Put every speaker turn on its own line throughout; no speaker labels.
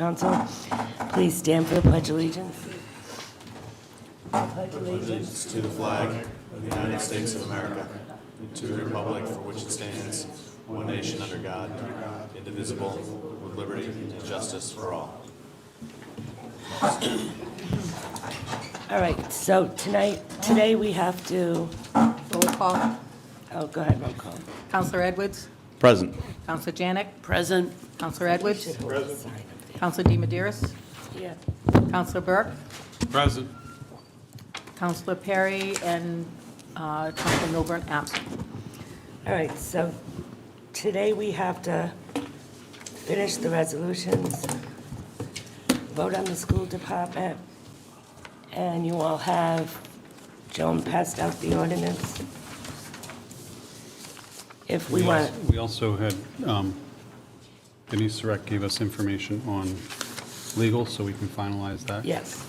Council. Please stand for the Pledge of Allegiance. Pledge allegiance
To the flag of the United States of America, to the republic for which it stands, one nation under God, indivisible, with liberty and justice for all.
All right, so today we have to,
Roll call.
oh, go ahead, roll call.
Counselor Edwards.
Present.
Counselor Janik.
Present.
Counselor Edwards.
Present.
Counselor deMedeiros.
Yeah.
Counselor Burke.
Present.
Counselor Perry and Counselor Milburn absent.
All right, so today we have to finish the resolutions, vote on the school department, and you all have, Joan passed out the ordinance. If we want,
We also had, Denise Surratt gave us information on legal, so we can finalize that.
yes.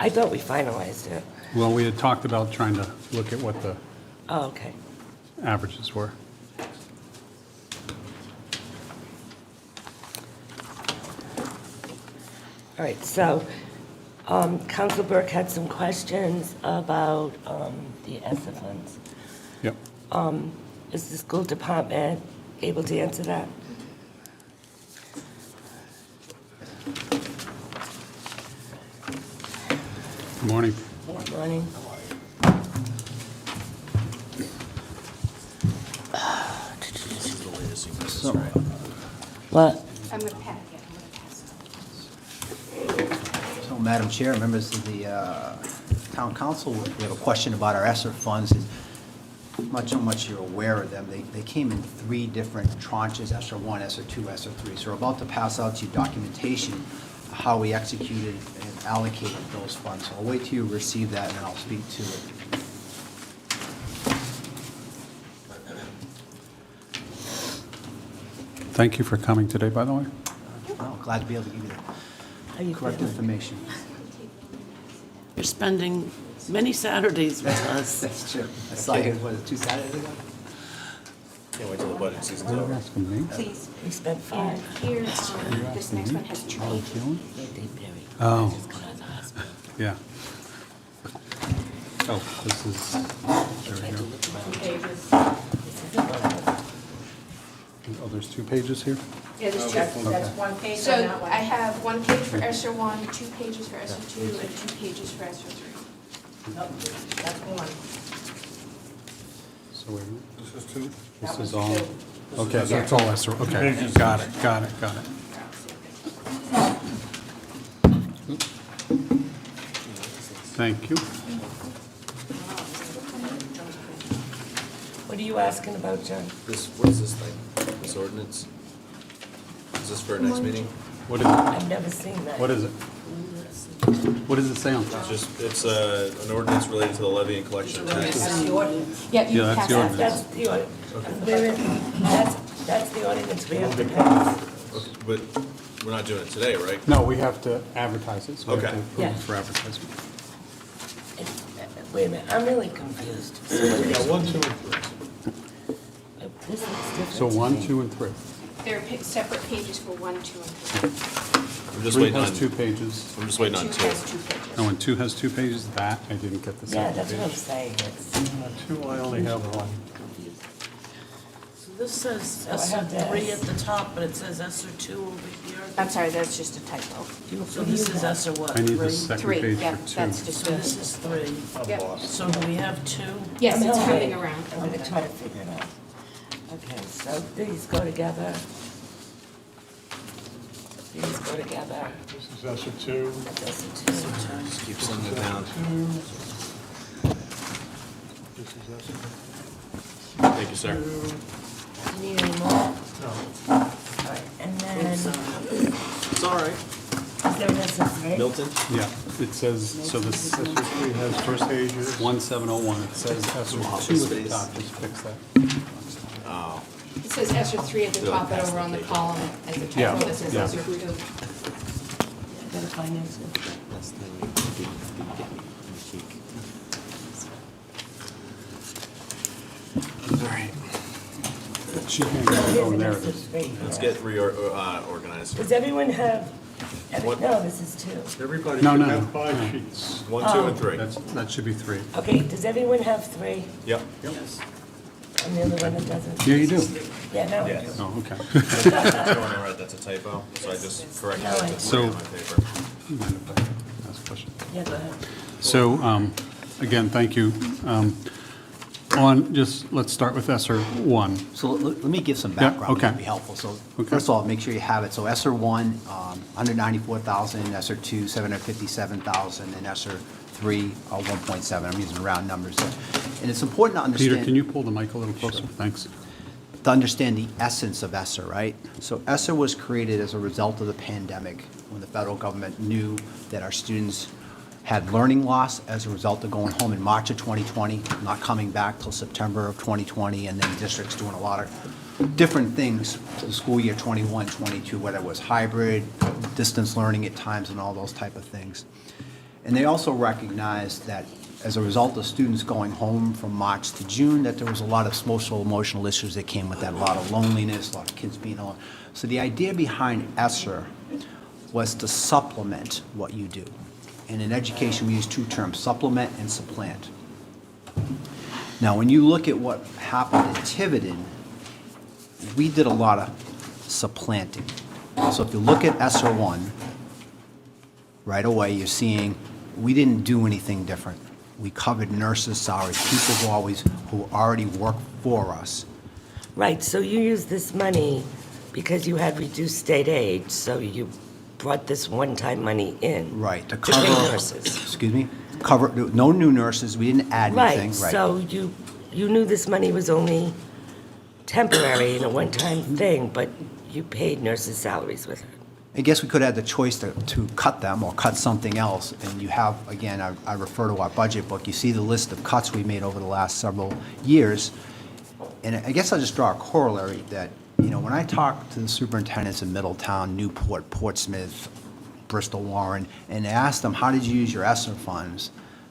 I thought we finalized it.
Well, we had talked about trying to look at what the
Oh, okay.
averages were.
All right, so Council Burke had some questions about the ESSA funds.
Yep.
Is the school department able to answer that?
Good morning.
Good morning. What?
I'm going to pass it. I'm going to pass it.
So, Madam Chair, members of the Town Council, we have a question about our ESSER funds. I'm not sure how much you're aware of them. They came in three different tranches, ESSER 1, ESSER 2, ESSER 3. So we're about to pass out to you documentation how we executed and allocated those funds. So I'll wait till you receive that, and then I'll speak to it.
Thank you for coming today, by the way.
Well, glad to be able to give you
How you
the correct
feeling?
information.
You're spending many Saturdays with us.
That's true. I saw you, what, 2 Saturdays ago?
Can't wait till the budget season's over.
Asking me?
Please.
We spent
And
5.
here, this next one has 2 pages.
Oh. Yeah. Oh, this is, there we go.
2 pages.
Oh, there's 2 pages here?
Yeah, there's 2. That's 1 page on
So
that one.
I have 1 page for ESSER 1, 2 pages for ESSER 2, and 2 pages for ESSER 3.
Nope, that's 1.
So wait a minute.
This is two?
This
That
is
was
all,
2.
okay, that's all ESSER, okay. Got it. Thank you.
What are you asking about, John?
What is this thing? This ordinance? Is this for our next meeting?
What is it?
I've never seen that.
What is it? What does it say on top?
It's an ordinance related to the levy and collection of taxes.
That's the ordinance.
Yeah, you
Yeah, that's
pass
the
that.
ordinance.
That's the ordinance. That's the ordinance we have to pass.
Okay, but we're not doing it today, right?
No, we have to advertise it, so we have to
Okay.
approve
Yeah.
it for advertisement.
Wait a minute, I'm really confused. So what
Yeah,
is-
1, 2, and 3.
This looks different
So
to
1,
me.
2, and 3.
There are separate pages for 1, 2, and 3.
I'm just
3
waiting
has
on,
2 pages.
I'm just waiting on
2
2.
has 2 pages.
Oh, and 2 has 2 pages? That, I didn't get the
Yeah,
second
that's what I'm
page.
saying. It's,
2, I only have 1.
So this says
I
ESSER
have this.
3 at the top, but it says ESSER 2 over here.
I'm sorry, that's just a typo.
So this is ESSER what,
I need the
3?
second
3,
page
yeah,
for 2.
that's just
So this is 3.
Yep.
So do we have 2?
Yes,
I'm
it's
helping.
coming around.
I'm gonna try to figure it out. Okay, so these go together. These go together.
This is ESSER 2.
That's a 2.
Just keep sending it down.
2. This is ESSER
Thank you, sir.
2.
Do you need any more?
No.
All right, and then,
It's,
is
It's all right.
there this is three?
Milton?
Yeah, it says, so this
ESSER 3 has first pages.
1701, it says ESSER 2 at the
space.
top, just fix that.
Oh.
It says ESSER 3 at the
Really
top and
pass
over
the
on the
page.
column as a
Yeah,
typo that says
yeah.
ESSER 2.
Gotta finance it.
That's the thing we didn't get me in the cheek.
All right. She can't get it. Oh, there it
This
is.
three.
Let's get reorganized.
Does everyone have,
What?
no, this is two.
Everybody
No,
should
no,
have
no.
5 sheets.
1, 2, and 3.
That should be 3.
Okay, does everyone have three?
Yep.
And the other one that doesn't?
Yeah, you do.
Yeah, no. I do.
Yes.
Oh, okay.
That's a typo, so I just corrected
No,
it
I-
to
So-
3 on my paper.
You mind if I ask a question?
Yeah, go ahead.
So, again, thank you. Let's start with ESER 1.
So let me give some
Yeah,
background,
okay.
that'd be helpful. So
Okay.
first of all, make sure you have it. So ESER 1, 194,000, ESER 2, 757,000, and ESER 3, 1.7. I'm using round numbers. And it's important to understand.
Peter, can you pull the mic a little closer? Thanks.
To understand the essence of ESSER, right? So ESSER was created as a result of the pandemic, when the federal government knew that our students had learning loss as a result of going home in March of 2020, not coming back till September of 2020, and then districts doing a lot of different things to the school year 21, 22, whether it was hybrid, distance learning at times, and all those type of things. And they also recognized that as a result of students going home from March to June, that there was a lot of social, emotional issues that came with that, a lot of loneliness, a lot of kids being alone. So the idea behind ESSER was to supplement what you do. And in education, we use two terms, supplement and supplant. Now, when you look at what happened at Tiverton, we did a lot of supplanting. So if you look at ESSER 1, right away, you're seeing we didn't do anything different. We covered nurses' salaries, people who already work for us.
Right, so you use this money because you had reduced state aid, so you brought this one-time money in.
Right, to
To
cover.
pay nurses.
Excuse me? Cover, no new nurses, we didn't add anything.
Right, so you knew this money was only temporary and a one-time thing, but you paid nurses' salaries with it.
I guess we could have the choice to cut them or cut something else. And you have, again, I refer to our budget book, you see the list of cuts we made over the last several years. And I guess I'll just draw a corollary that, when I talk to the superintendents in Middletown, Newport, Portsmouth, Bristol, Warren, and I ask them, how did you use your ESSER funds?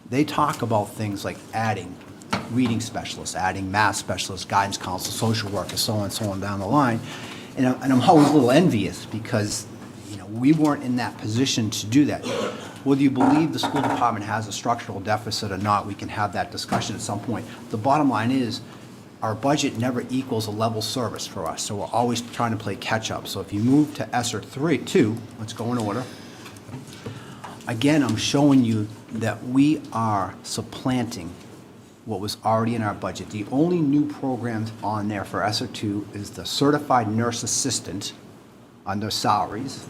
They talk about things like adding reading specialists, adding math specialists, guidance counselors, social workers, so on down the line. And I'm always a little envious because we weren't in that position to do that. Whether you believe the school department has a structural deficit or not, we can have that discussion at some point. The bottom line is, our budget never equals a level service for us, so we're always trying to play catch-up. So if you move to ESSER 2, let's go in order. Again, I'm showing you that we are supplanting what was already in our budget. The only new programs on there for ESSER 2 is the Certified Nurse Assistant under salaries,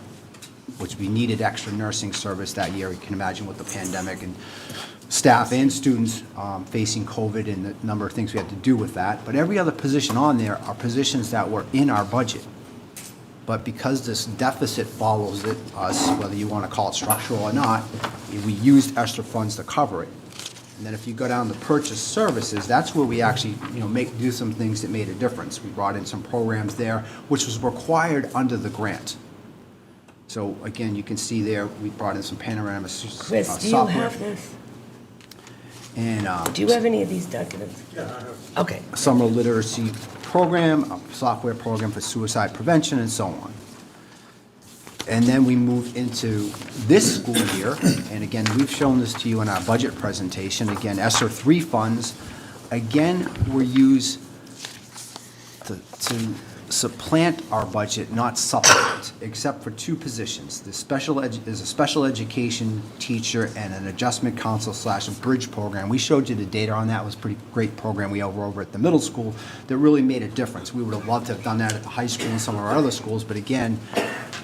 which we needed extra nursing service that year. You can imagine with the pandemic and staff and students facing COVID and the number of things we had to do with that. But every other position on there are positions that were in our budget. But because this deficit follows us, whether you want to call it structural or not, we used extra funds to cover it. And then if you go down to purchase services, that's where we actually, do some things that made a difference. We brought in some programs there, which was required under the grant. So again, you can see there, we brought in some panorama software.
Chris, do you have this?
And
Do you have any of these documents?
Yeah, I have.
Okay,
summer literacy program, a software program for suicide prevention, and so on. And then we move into this school year, and again, we've shown this to you in our budget presentation. Again, ESSER 3 funds, again, were used to supplant our budget, not supplement, except for two positions. There's a special education teacher and an adjustment counsel / a bridge program. We showed you the data on that. It was a pretty great program we have over at the middle school that really made a difference. We would have loved to have done that at the high school and some of our other schools, but again,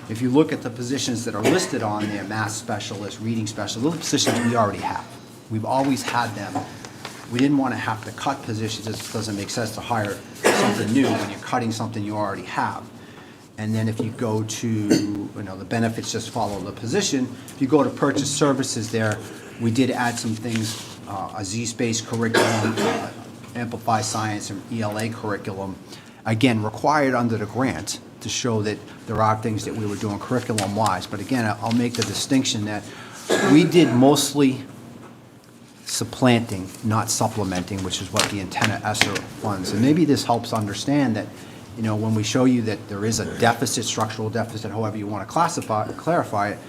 if you look at the positions that are listed on there, math specialist, reading specialist, those positions we already have. We've always had them. We didn't want to have to cut positions. It doesn't make sense to hire something new when you're cutting something you already have. And then if you go to, the benefits just follow the position. If you go to purchase services there, we did add some things, a Z-Space curriculum, Amplify Science and ELA curriculum, again, required under the grant to show that there are things that we were doing curriculum-wise. But again, I'll make the distinction that we did mostly supplanting, not supplementing, which is what the intent of ESSER funds. And maybe this helps understand that you know, when we show you that there is a deficit, structural deficit, however you want to clarify it,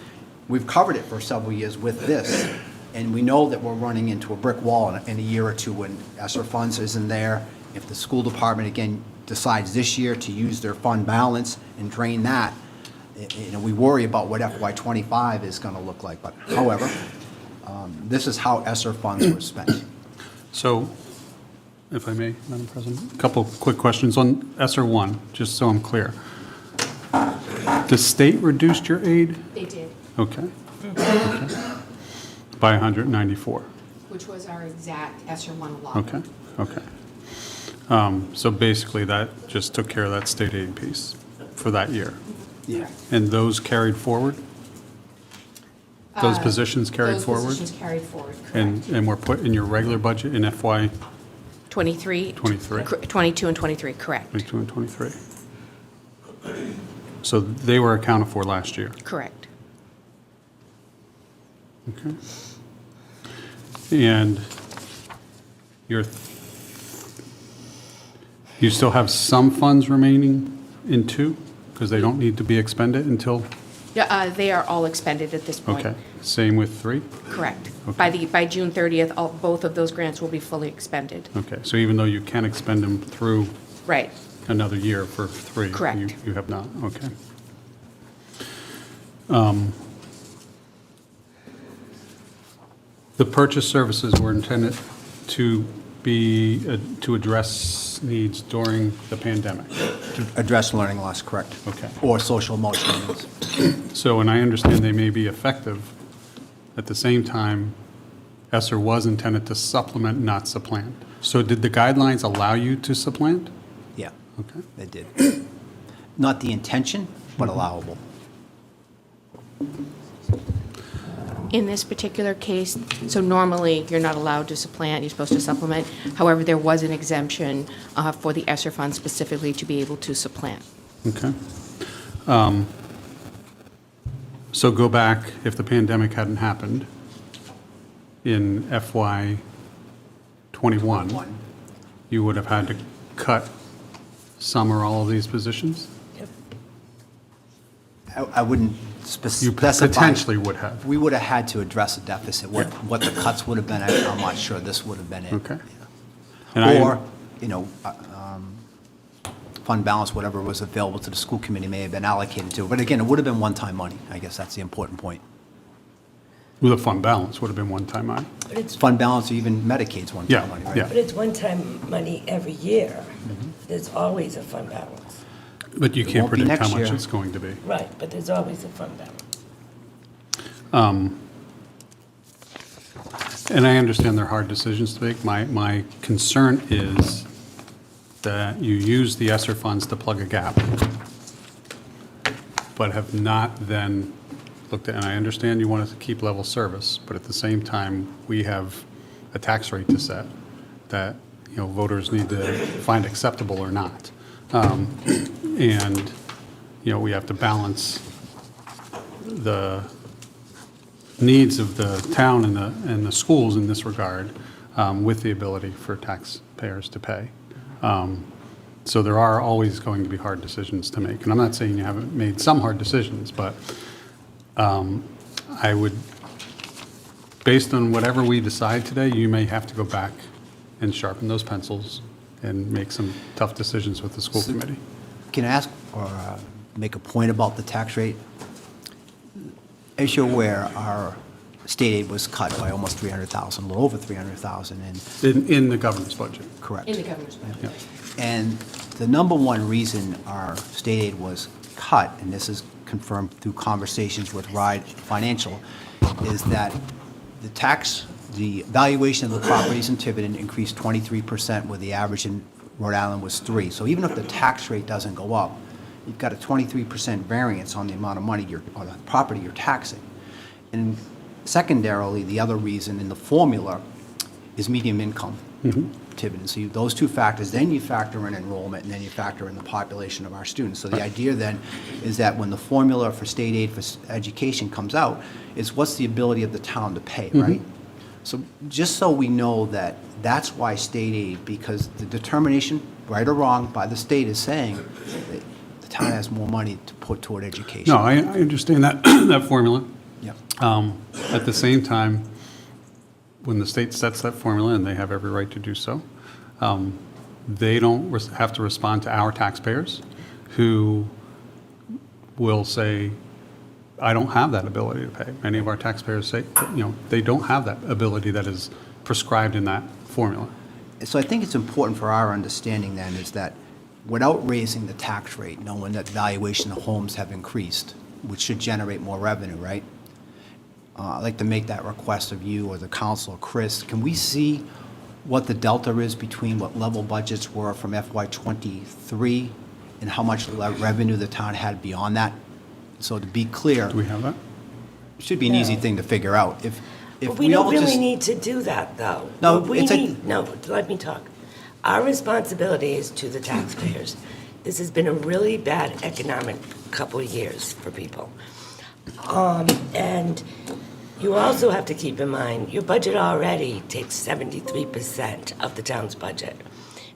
we've covered it for several years with this. And we know that we're running into a brick wall in a year or two when ESSER funds isn't there. If the school department, again, decides this year to use their fund balance and drain that, you know, we worry about what FY25 is going to look like. But however, this is how ESSER funds were spent.
So, if I may, Madam President, a couple quick questions on ESSER 1, just so I'm clear. The state reduced your aid?
They did,
Okay. Okay. By 194.
which was our exact ESSER 1 allotment.
Okay, okay. So basically, that just took care of that state aid piece for that year.
Yeah.
And those carried forward? Those positions carried forward?
Those positions carried forward, correct.
And were put in your regular budget in FY
23.
23.
22 and 23, correct.
22 and 23? So they were accounted for last year?
Correct.
Okay. And you still have some funds remaining in 2? Because they don't need to be expended until,
Yeah, they are all expended at this point.
okay. Same with 3?
Correct.
Okay.
By June 30th, both of those grants will be fully expended.
Okay, so even though you can expend them through
Right.
another year for 3?
Correct.
You have not, okay. The purchase services were intended to be, to address needs during the pandemic.
To address learning loss, correct.
Okay.
Or social emotional needs.
So, and I understand they may be effective. At the same time, ESSER was intended to supplement, not supplant. So did the guidelines allow you to supplant?
Yeah,
Okay.
they did. Not the intention, but allowable.
In this particular case, so normally you're not allowed to supplant, you're supposed to supplement. However, there was an exemption for the ESSER fund specifically to be able to supplant.
Okay. So go back, if the pandemic hadn't happened in FY '21, you would have had to cut some or all of these positions?
I wouldn't
You
specify.
potentially would have.
We would have had to address a deficit. What the cuts would have been, I'm not sure this would have been it.
Okay. And I-
Or, you know, fund balance, whatever was available to the school committee may have been allocated to. But again, it would have been one-time money. I guess that's the important point.
Well, the fund balance would have been one-time money.
But it's,
Fund balance or even Medicaid's
Yeah,
one-time money, right?
yeah.
but it's one-time money every year. There's always a fund balance.
But you
It
can't
won't be
predict how
next
much
year.
it's going to be.
Right, but there's always a fund balance.
And I understand they're hard decisions to make. My concern is that you use the ESSER funds to plug a gap, but have not then looked at, and I understand you want to keep level service, but at the same time, we have a tax rate to set that, you know, voters need to find acceptable or not. And, you know, we have to balance the needs of the town and the schools in this regard with the ability for taxpayers to pay. So there are always going to be hard decisions to make. And I'm not saying you haven't made some hard decisions, but I would, based on whatever we decide today, you may have to go back and sharpen those pencils and make some tough decisions with the school committee.
Can I ask or make a point about the tax rate? As you're aware, our state aid was cut by almost 300,000, a little over 300,000, and
In the governor's budget.
correct.
In the governor's budget.
Yeah.
And the number one reason our state aid was cut, and this is confirmed through conversations with Ride Financial, is that the valuation of the properties in Tiverton increased 23%, where the average in Rhode Island was 3%. So even if the tax rate doesn't go up, you've got a 23% variance on the amount of money on the property you're taxing. And secondarily, the other reason in the formula is medium income, Tiverton. So those two factors, then you factor in enrollment, and then you factor in the population of our students. So the idea then is that when the formula for state aid for education comes out, is what's the ability of the town to pay, right? So just so we know that that's why state aid, because the determination right or wrong, by the state is saying that the town has more money to put toward education.
No, I understand that, that formula.
Yep.
At the same time, when the state sets that formula, and they have every right to do so, they don't have to respond to our taxpayers who will say, I don't have that ability to pay. Many of our taxpayers say, they don't have that ability that is prescribed in that formula.
So I think it's important for our understanding then is that without raising the tax rate, knowing that valuation of homes have increased, which should generate more revenue, right? I'd like to make that request of you or the council, Chris. Can we see what the delta is between what level budgets were from FY23 and how much revenue the town had beyond that? So to be clear,
Do we have that?
it should be an easy thing to figure out. If
But we don't
all
really
just-
need to do that, though.
No,
What we
it's a-
need, no, let me talk. Our responsibility is to the taxpayers. This has been a really bad economic couple of years for people. And you also have to keep in mind, your budget already takes 73% of the town's budget.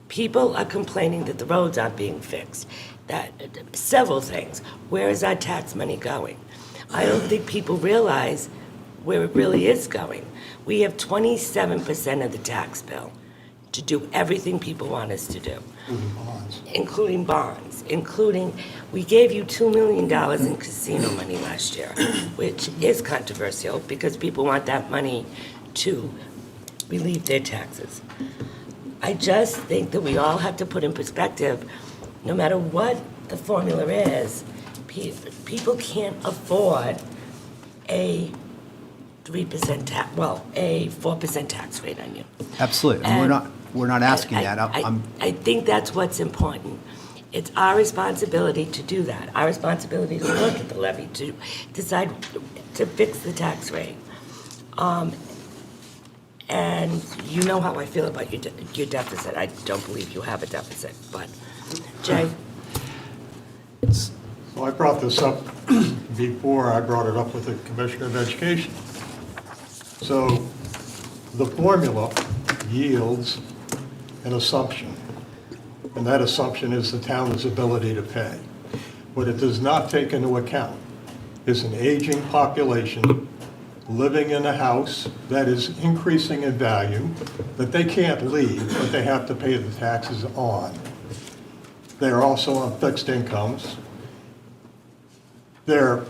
People are complaining that the roads aren't being fixed, that, several things. Where is our tax money going? I don't think people realize where it really is going. We have 27% of the tax bill to do everything people want us to do. Including bonds, we gave you $2 million in casino money last year, which is controversial because people want that money to relieve their taxes. I just think that we all have to put in perspective, no matter what the formula is, people can't afford a 3% tax, a 4% tax rate on you.
Absolutely, and we're not asking that.
I think that's what's important. It's our responsibility to do that, our responsibility to look at the levy, to decide to fix the tax rate. And you know how I feel about your deficit. I don't believe you have a deficit, but, Jay?
So I brought this up before, I brought it up with the Commissioner of Education. So the formula yields an assumption, and that assumption is the town's ability to pay. What it does not take into account is an aging population living in a house that is increasing in value, that they can't leave, but they have to pay the taxes on. They're also on fixed incomes. They're,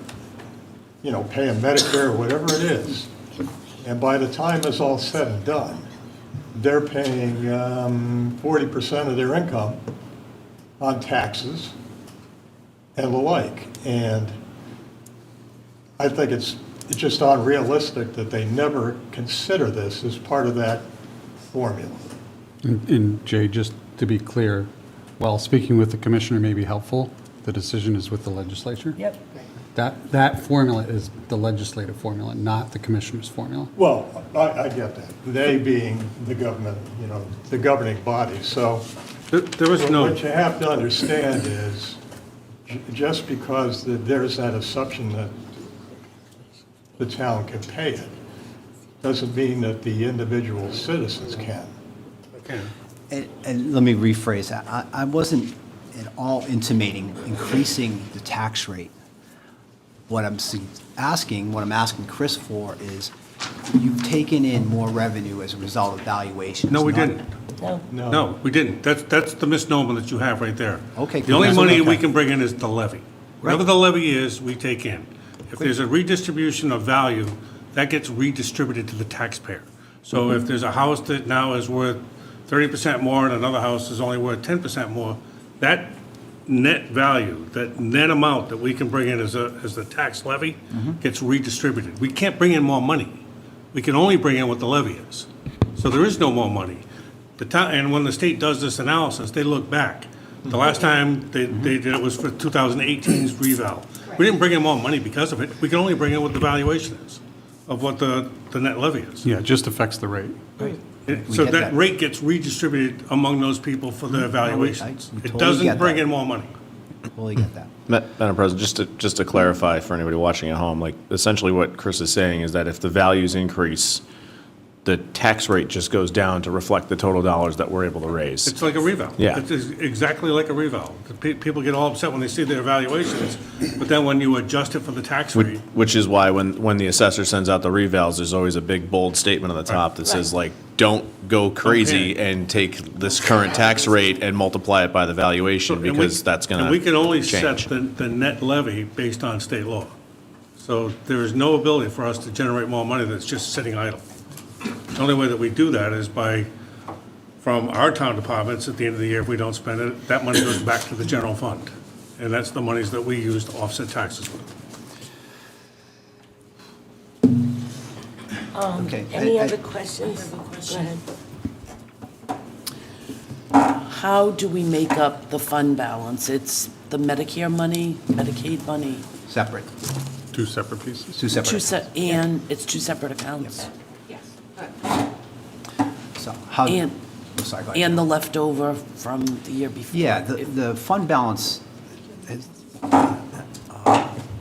paying Medicare or whatever it is. And by the time it's all said and done, they're paying 40% of their income on taxes and the like. And I think it's just unrealistic that they never consider this as part of that formula.
And Jay, just to be clear, while speaking with the commissioner may be helpful, the decision is with the legislature?
Yep.
That formula is the legislative formula, not the commissioner's formula.
Well, I get that. They being the government, the governing body. So
There was no,
what you have to understand is, just because there's that assumption that the town can pay it, doesn't mean that the individual citizens can.
And let me rephrase that. I wasn't at all intimating increasing the tax rate. What I'm asking Chris for is, you've taken in more revenue as a result of valuations.
no, we
not-
didn't.
No.
No, we didn't. That's the misnomer that you have right there.
Okay,
The only
cool.
money we
Okay.
can bring in is the levy. Whatever the levy is, we take in. If there's a redistribution of value, that gets redistributed to the taxpayer. So if there's a house that now is worth 30% more and another house is only worth 10% more, that net value, that net amount that we can bring in as the tax levy gets redistributed. We can't bring in more money. We can only bring in what the levy is. So there is no more money. The town, and when the state does this analysis, they look back. The last time they did it was for 2018's reval. We didn't bring in more money because of it. We can only bring in what the valuation is of what the net levy is.
Yeah, it just affects the rate.
So
get
that
that.
rate gets redistributed among those people for their valuations.
we
It
totally
doesn't
get
bring
that.
in more money.
Totally get that.
Madam President, just to clarify for anybody watching at home, like essentially what Chris is saying is that if the values increase, the tax rate just goes down to reflect the total dollars that we're able to raise.
It's like a reval.
Yeah.
It's exactly like a reval. People get all upset when they see their evaluations, but then when you adjust it for the tax rate,
Which is why when the assessor sends out the revals, there's always a big bold statement on the top that says like, don't go crazy and take this current tax rate and multiply it by the valuation
And we-
because that's gonna
and we can only
change.
set the net levy based on state law. So there is no ability for us to generate more money that's just sitting idle. The only way that we do that is from our town departments, at the end of the year, if we don't spend it, that money goes back to the general fund. And that's the monies that we use to offset taxes with.
Okay.
Any
I-
other questions? Go ahead.
How do we make up the fund balance? It's the Medicare money, Medicaid money,
Separate,
Two separate pieces.
two separate.
and it's two separate accounts?
Yes.
So how,
And,
oh, sorry, go ahead.
and the leftover from the year before?
Yeah,
If-
the fund balance, is,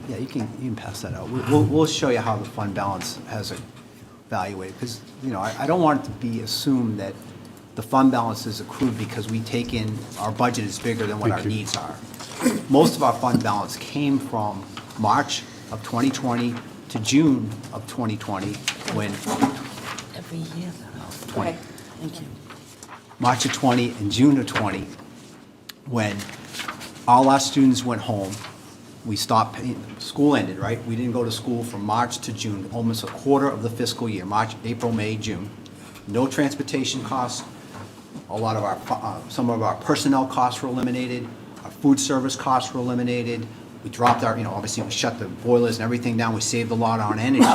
yeah, you can pass that out. We'll show you how the fund balance has evaluated, because, you know, I don't want it to be assumed that the fund balance is accrued because we take in, our budget is bigger than what our needs are. Most of our fund balance came from March of 2020 to June of 2020, when,
Every year,
Okay.
thank you.
March of 20 and June of 20, when all our students went home, we stopped, school ended, right? We didn't go to school from March to June, almost a quarter of the fiscal year, March, April, May, June. No transportation costs, a lot of our, some of our personnel costs were eliminated, our food service costs were eliminated. We dropped our, you know, obviously we shut the boilers and everything down, we saved a lot on energy.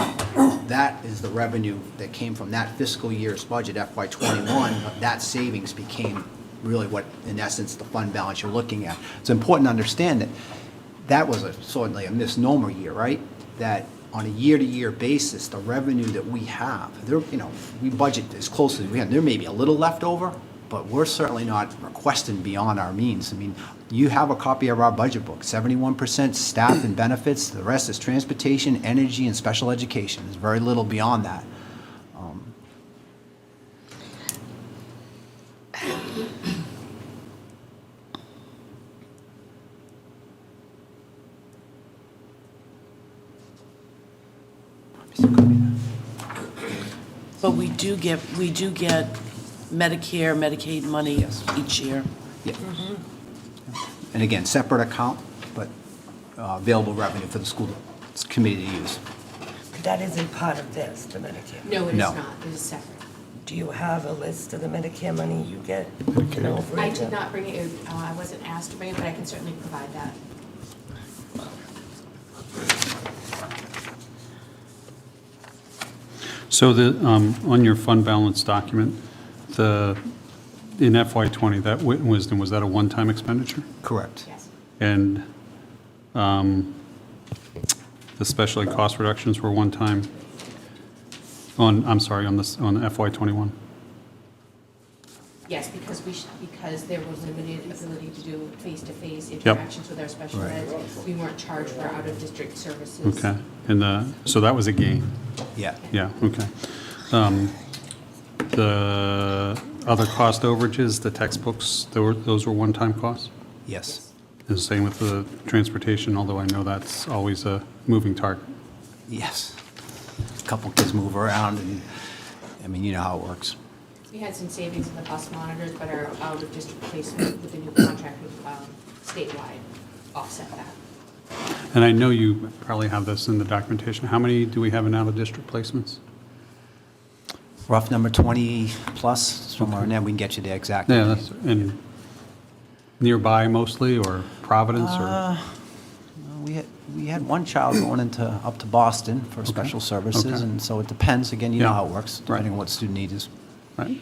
That is the revenue that came from that fiscal year's budget, FY21. That savings became really what, in essence, the fund balance you're looking at. It's important to understand that that was certainly a misnomer year, right? That on a year-to-year basis, the revenue that we have, there, you know, we budget as close as we can. There may be a little left over, but we're certainly not requesting beyond our means. I mean, you have a copy of our budget book, 71% staff and benefits, the rest is transportation, energy, and special education. There's very little beyond that.
But we do get Medicare, Medicaid money
Yes.
each year.
Yeah. And again, separate account, but available revenue for the school committee to use.
That isn't part of this, the Medicare.
No, it is
No.
not. It is separate.
Do you have a list of the Medicare money you get?
Medicaid.
No, for
I
each
did
of-
not bring it, I wasn't asked to bring it, but I can certainly provide that.
So on your fund balance document, in FY20, that Wit Wisdom, was that a one-time expenditure?
Correct.
Yes.
And the special ed cost reductions were one-time I'm sorry, on FY21?
Yes, because there was limited ability to do face-to-face interactions with our special ed. We weren't charged for out-of-district services.
Okay. And so that was a gain?
Yeah.
Yeah, okay. The other cost overages, the textbooks, those were one-time costs?
Yes.
And the same with the transportation, although I know that's always a moving target.
Yes. A couple kids move around, and, I mean, you know how it works.
We had some savings in the bus monitors, but our out-of-district placement with the new contract with statewide offset that.
And I know you probably have this in the documentation. How many do we have in out-of-district placements?
Rough number, 20 plus, somewhere in there, we can get you the exact.
Yeah, that's, and nearby mostly, or Providence, or?
We had one child going up to Boston for special services,
Okay.
and so it depends, again, you know
Yeah.
how it works, depending on what student need is.
Right?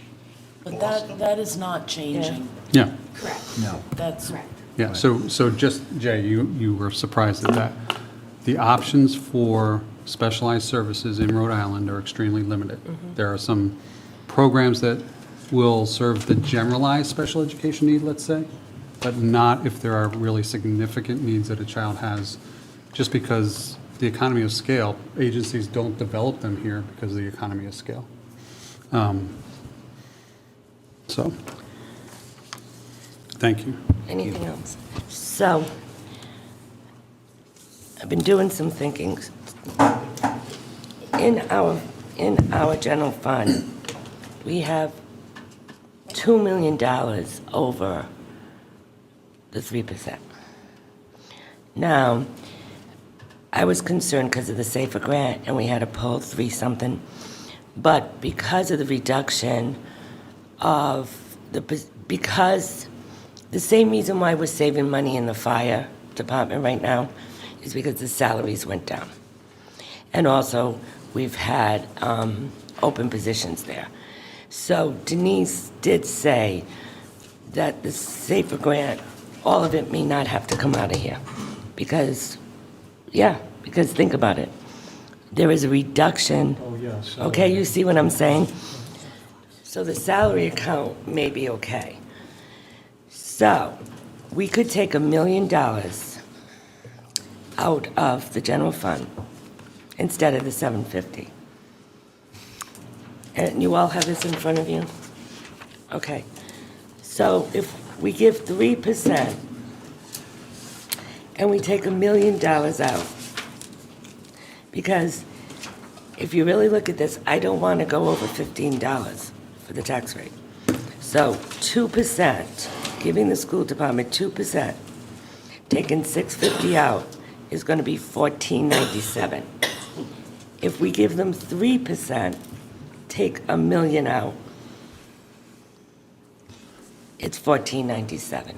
But that is not changing.
Yeah,
Correct.
No.
That's,
Correct.
yeah. So just, Jay, you were surprised at that. The options for specialized services in Rhode Island are extremely limited. There are some programs that will serve the generalized special education need, let's say, but not if there are really significant needs that a child has, just because the economy of scale, agencies don't develop them here because of the economy of scale. So, thank you.
Anything else? So, I've been doing some thinking. In our general fund, we have $2 million over the 3%. Now, I was concerned because of the SAFER grant, and we had to pull 3-something. But because of the reduction of because the same reason why we're saving money in the fire department right now is because the salaries went down. And also, we've had open positions there. So Denise did say that the SAFER grant, all of it may not have to come out of here. Because think about it. There is a reduction.
Oh, yes.
Okay, you see what I'm saying? So the salary account may be okay. So we could take $1 million out of the general fund instead of the $750. And you all have this in front of you? Okay. So if we give 3% and we take $1 million out, because if you really look at this, I don't want to go over $15 for the tax rate. So 2%, giving the school department 2%, taking $650 out is going to be $14.97. If we give them 3%, take $1 million out, it's $14.97.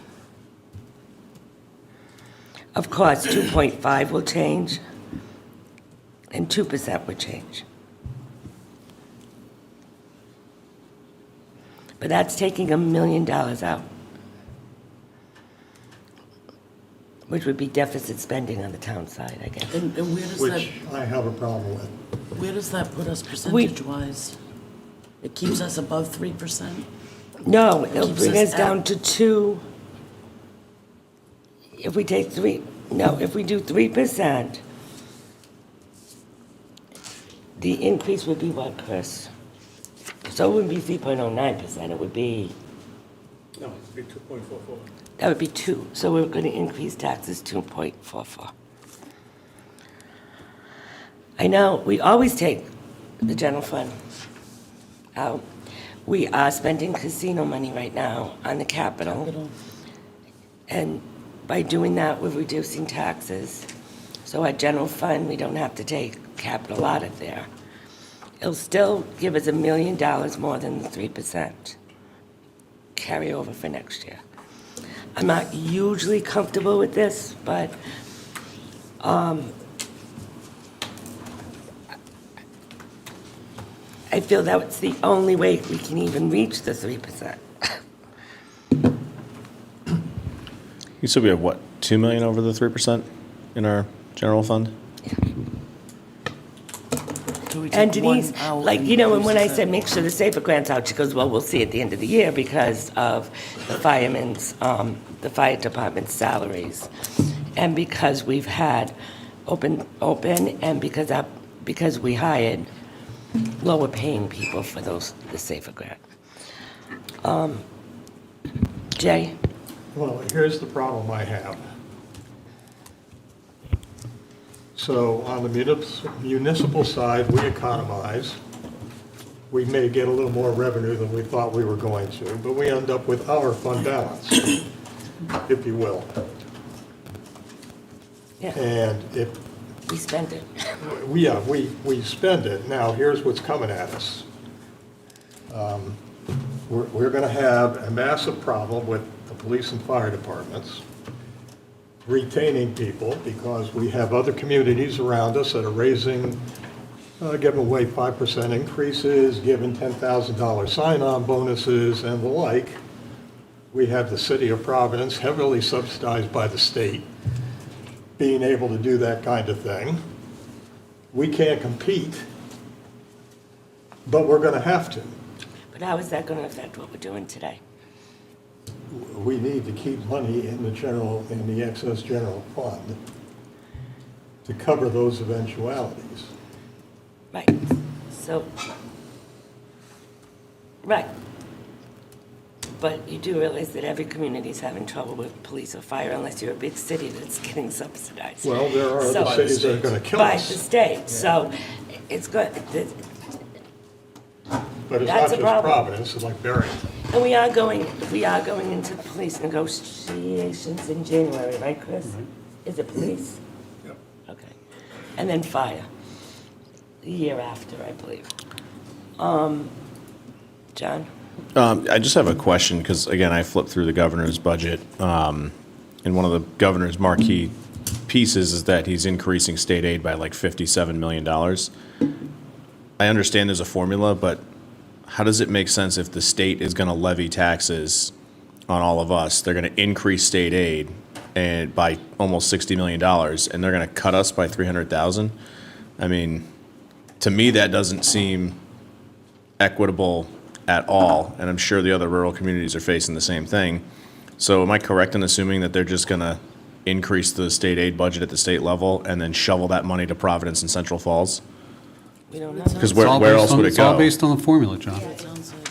Of course, 2.5 will change, and 2% would change. But that's taking $1 million out, which would be deficit spending on the town side, I guess.
And where does
Which I have a problem with.
where does that put us percentage-wise? It keeps us above 3%?
No, it'll
Keeps
bring
us
us down
at-
to 2. If we take 3, no, if we do 3%, the increase would be what, Chris? So it wouldn't be 3.09%, it would be,
No, it'd be 2.44.
that would be 2. So we're going to increase taxes 2.44. I know, we always take the general fund out. We are spending casino money right now on the capital. And by doing that, we're reducing taxes. So our general fund, we don't have to take capital out of there. It'll still give us $1 million more than the 3% carryover for next year. I'm not hugely comfortable with this, but I feel that's the only way we can even reach the 3%.
You said we have what, 2 million over the 3% in our general fund?
Do we
And
take one
Denise,
out
like,
and
you know, and when I
increase
said
it?
make sure the SAFER grant's out, she goes, well, we'll see at the end of the year because of the firemen's, the fire department's salaries. And because we've had open, and because we hired lower paying people for the SAFER grant. Jay?
Well, here's the problem I have. So on the municipal side, we economize. We may get a little more revenue than we thought we were going to, but we end up with our fund balance, if you will.
Yeah,
And if,
we spent it.
we spend it. Now, here's what's coming at us. We're going to have a massive problem with the police and fire departments retaining people because we have other communities around us that are raising, giving away 5% increases, giving $10,000 sign-on bonuses and the like. We have the city of Providence, heavily subsidized by the state, being able to do that kind of thing. We can't compete, but we're going to have to.
But how is that going to affect what we're doing today?
We need to keep money in the excess general fund to cover those eventualities.
Right, so Right. But you do realize that every community's having trouble with police or fire unless you're a big city that's getting subsidized.
Well, there are
So-
other cities that are going to kill
By
us.
the state, so it's good,
But it's not
that's a
just
problem.
Providence, it's like Barrington.
and we are going into police negotiations in January, right, Chris? Is it police?
Yep.
Okay. And then fire, the year after, I believe. John?
I just have a question, because again, I flipped through the governor's budget, and one of the governor's marquee pieces is that he's increasing state aid by like $57 million. I understand there's a formula, but how does it make sense if the state is going to levy taxes on all of us? They're going to increase state aid and by almost $60 million, and they're going to cut us by $300,000? I mean, to me, that doesn't seem equitable at all, and I'm sure the other rural communities are facing the same thing. So am I correct in assuming that they're just going to increase the state aid budget at the state level and then shovel that money to Providence and Central Falls?
We don't know.
Because
It's all
where
based
else
on-
would it
It's all
go?
based on the formula, John.
Sounds like-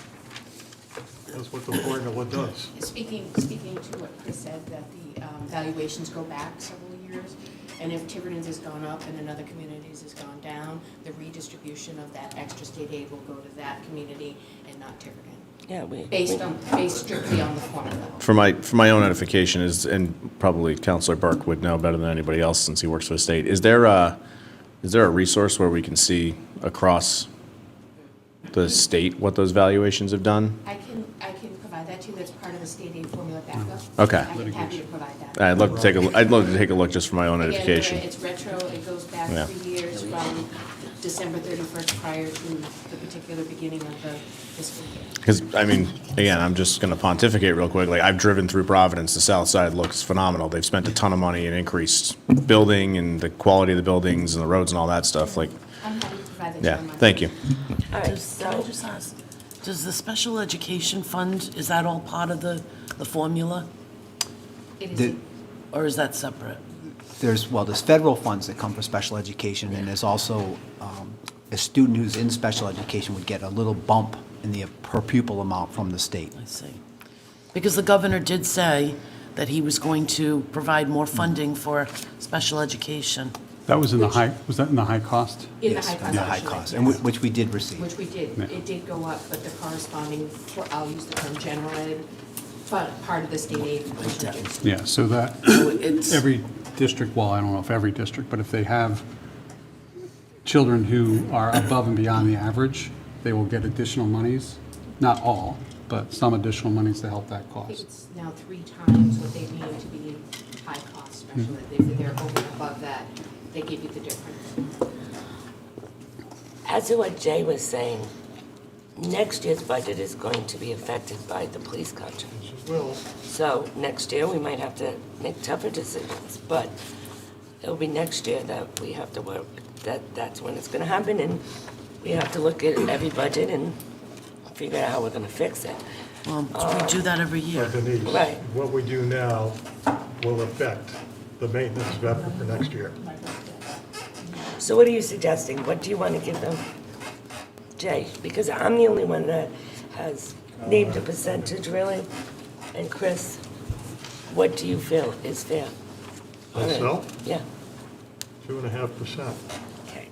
That's what the formula does.
Speaking to what Chris said, that the valuations go back several years, and if Tiverton's has gone up and in other communities has gone down, the redistribution of that extra state aid will go to that community and not Tiverton,
Yeah,
based strictly on the formula.
For my own edification is, and probably Counselor Burke would know better than anybody else since he works for the state, is there a resource where we can see across the state what those valuations have done?
I can provide that to you, that's part of the state aid formula backup.
Okay.
I'm happy to provide that.
I'd love to take a look just for my own
Again,
edification.
it's retro, it goes back
Yeah.
3 years from December 31st prior to the particular beginning of the fiscal year.
Because, I mean, again, I'm just going to pontificate real quick. Like, I've driven through Providence. The south side looks phenomenal. They've spent a ton of money and increased building and the quality of the buildings and the roads and all that stuff. Like,
I'm happy to provide that to you
yeah,
on Monday.
thank you.
All right,
Can I
so,
just ask, does the special education fund, is that all part of the formula?
It
The-
is,
Or is that separate?
There's federal funds that come for special education, and there's also, a student who's in special education would get a little bump in the per pupil amount from the state.
I see. Because the governor did say that he was going to provide more funding for special education.
That was was that in the high cost?
in the
Yes,
high cost.
in the high
actually,
cost, and
yes.
which we did receive.
Which we did.
Yeah.
It did go up, but the corresponding, I'll use the term generated, part of the state aid percentages.
Yeah, so that,
It's,
every district, well, I don't know if every district, but if they have children who are above and beyond the average, they will get additional monies, not all, but some additional monies to help that
I think
cost.
it's now 3 times what they deem to be high cost special ed. If they're over and above that, they give you the difference.
as to what Jay was saying, next year's budget is going to be affected by the police contract.
Well,
So next year, we might have to make tougher decisions, but it'll be next year that we have to work, that's when it's gonna happen, and we have to look at every budget and figure out how we're gonna fix it.
we do that every year.
but Denise,
Right.
what we do now will affect the maintenance effort for next year.
So what are you suggesting? What do you want to give them? Jay, because I'm the only one that has named a percentage, really. And Chris, what do you feel is fair?
Myself,
Yeah,
2.5%.
okay.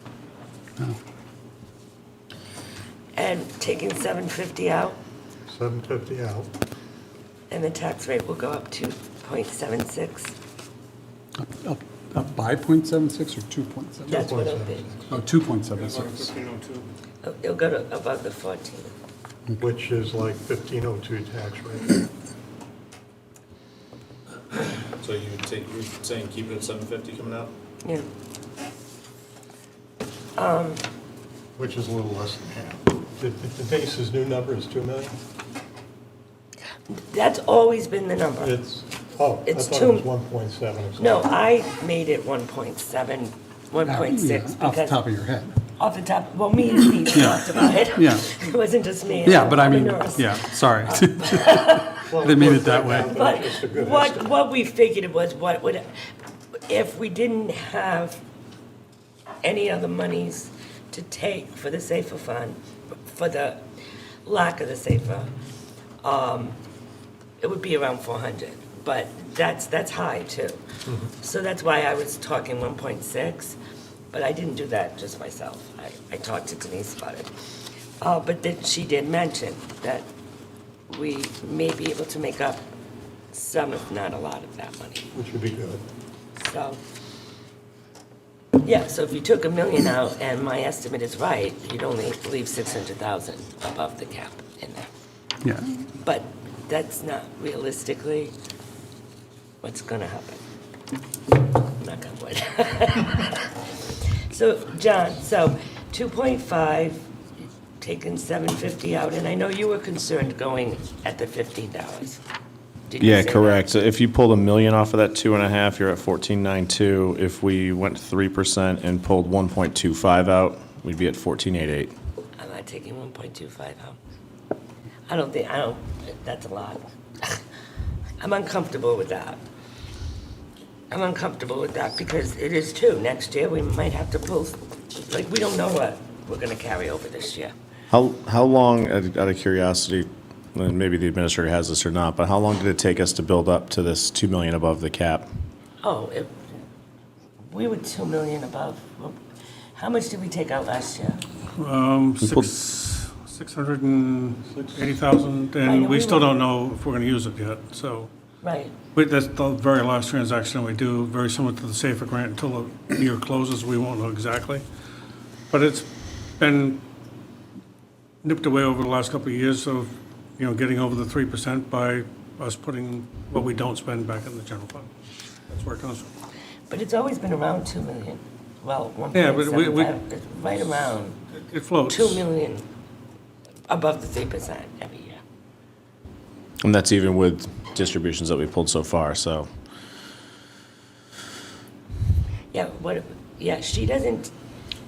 And taking 750 out,
750 out.
and the tax rate will go up to 0.76.
Up by 0.76 or 2.76?
That's what it'll be.
Oh, 2.76.
It'll go to above the 14.
Which is like 1502 tax rate.
So you're saying keep it at 750 coming out?
Yeah.
Which is a little less than half. Denise's new number is 2 million?
That's always been the number.
It's, I
It's
thought
two-
it was 1.7 or something.
No, I made it 1.7, 1.6,
Yeah, off the
because
top of your head.
off the top, well, me and Steve talked about it.
Yeah.
It wasn't just me.
Yeah, but I
I'm a
mean,
nurse.
yeah, sorry.
Well,
Didn't mean it that way.
But
it's just a good estimate.
what we figured was what would, if we didn't have any other monies to take for the safer fund, for the lack of the safer, it would be around 400, but that's high too. So that's why I was talking 1.6, but I didn't do that just myself. I talked to Denise about it. But then she did mention that we may be able to make up some, if not a lot of that money.
Which would be good.
So, yeah, so if you took $1 million out and my estimate is right, you'd only leave 600,000 above the cap in there.
Yeah.
But that's not realistically what's gonna happen. Knock on wood. So, John, so 2.5, taking 750 out, and I know you were concerned going at the $15. Did you
Yeah,
say that?
correct. So if you pulled $1 million off of that 2.5, you're at 14.92. If we went 3% and pulled 1.25 out, we'd be at 14.88.
I'm not taking 1.25 out. That's a lot. I'm uncomfortable with that. I'm uncomfortable with that because it is too. Next year, we might have to pull, like, we don't know what we're gonna carry over this year.
How long, out of curiosity, and maybe the administrator has this or not, but how long did it take us to build up to this 2 million above the cap?
Oh, we were 2 million above. How much did we take out last year?
680,000,
Right,
and
we
we still
were-
don't know if we're gonna use it yet, so.
Right,
That's the very last transaction we do, very similar to the SAFER grant. Until the year closes, we won't know exactly. But it's been nipped away over the last couple of years of, getting over the 3% by us putting what we don't spend back in the general fund. That's where it comes from.
but it's always been around 2 million. Well,
Yeah, but we-
1.75, it's right around
It floats.
2 million above the 3% every year.
And that's even with distributions that we pulled so far, so.
Yeah, she doesn't,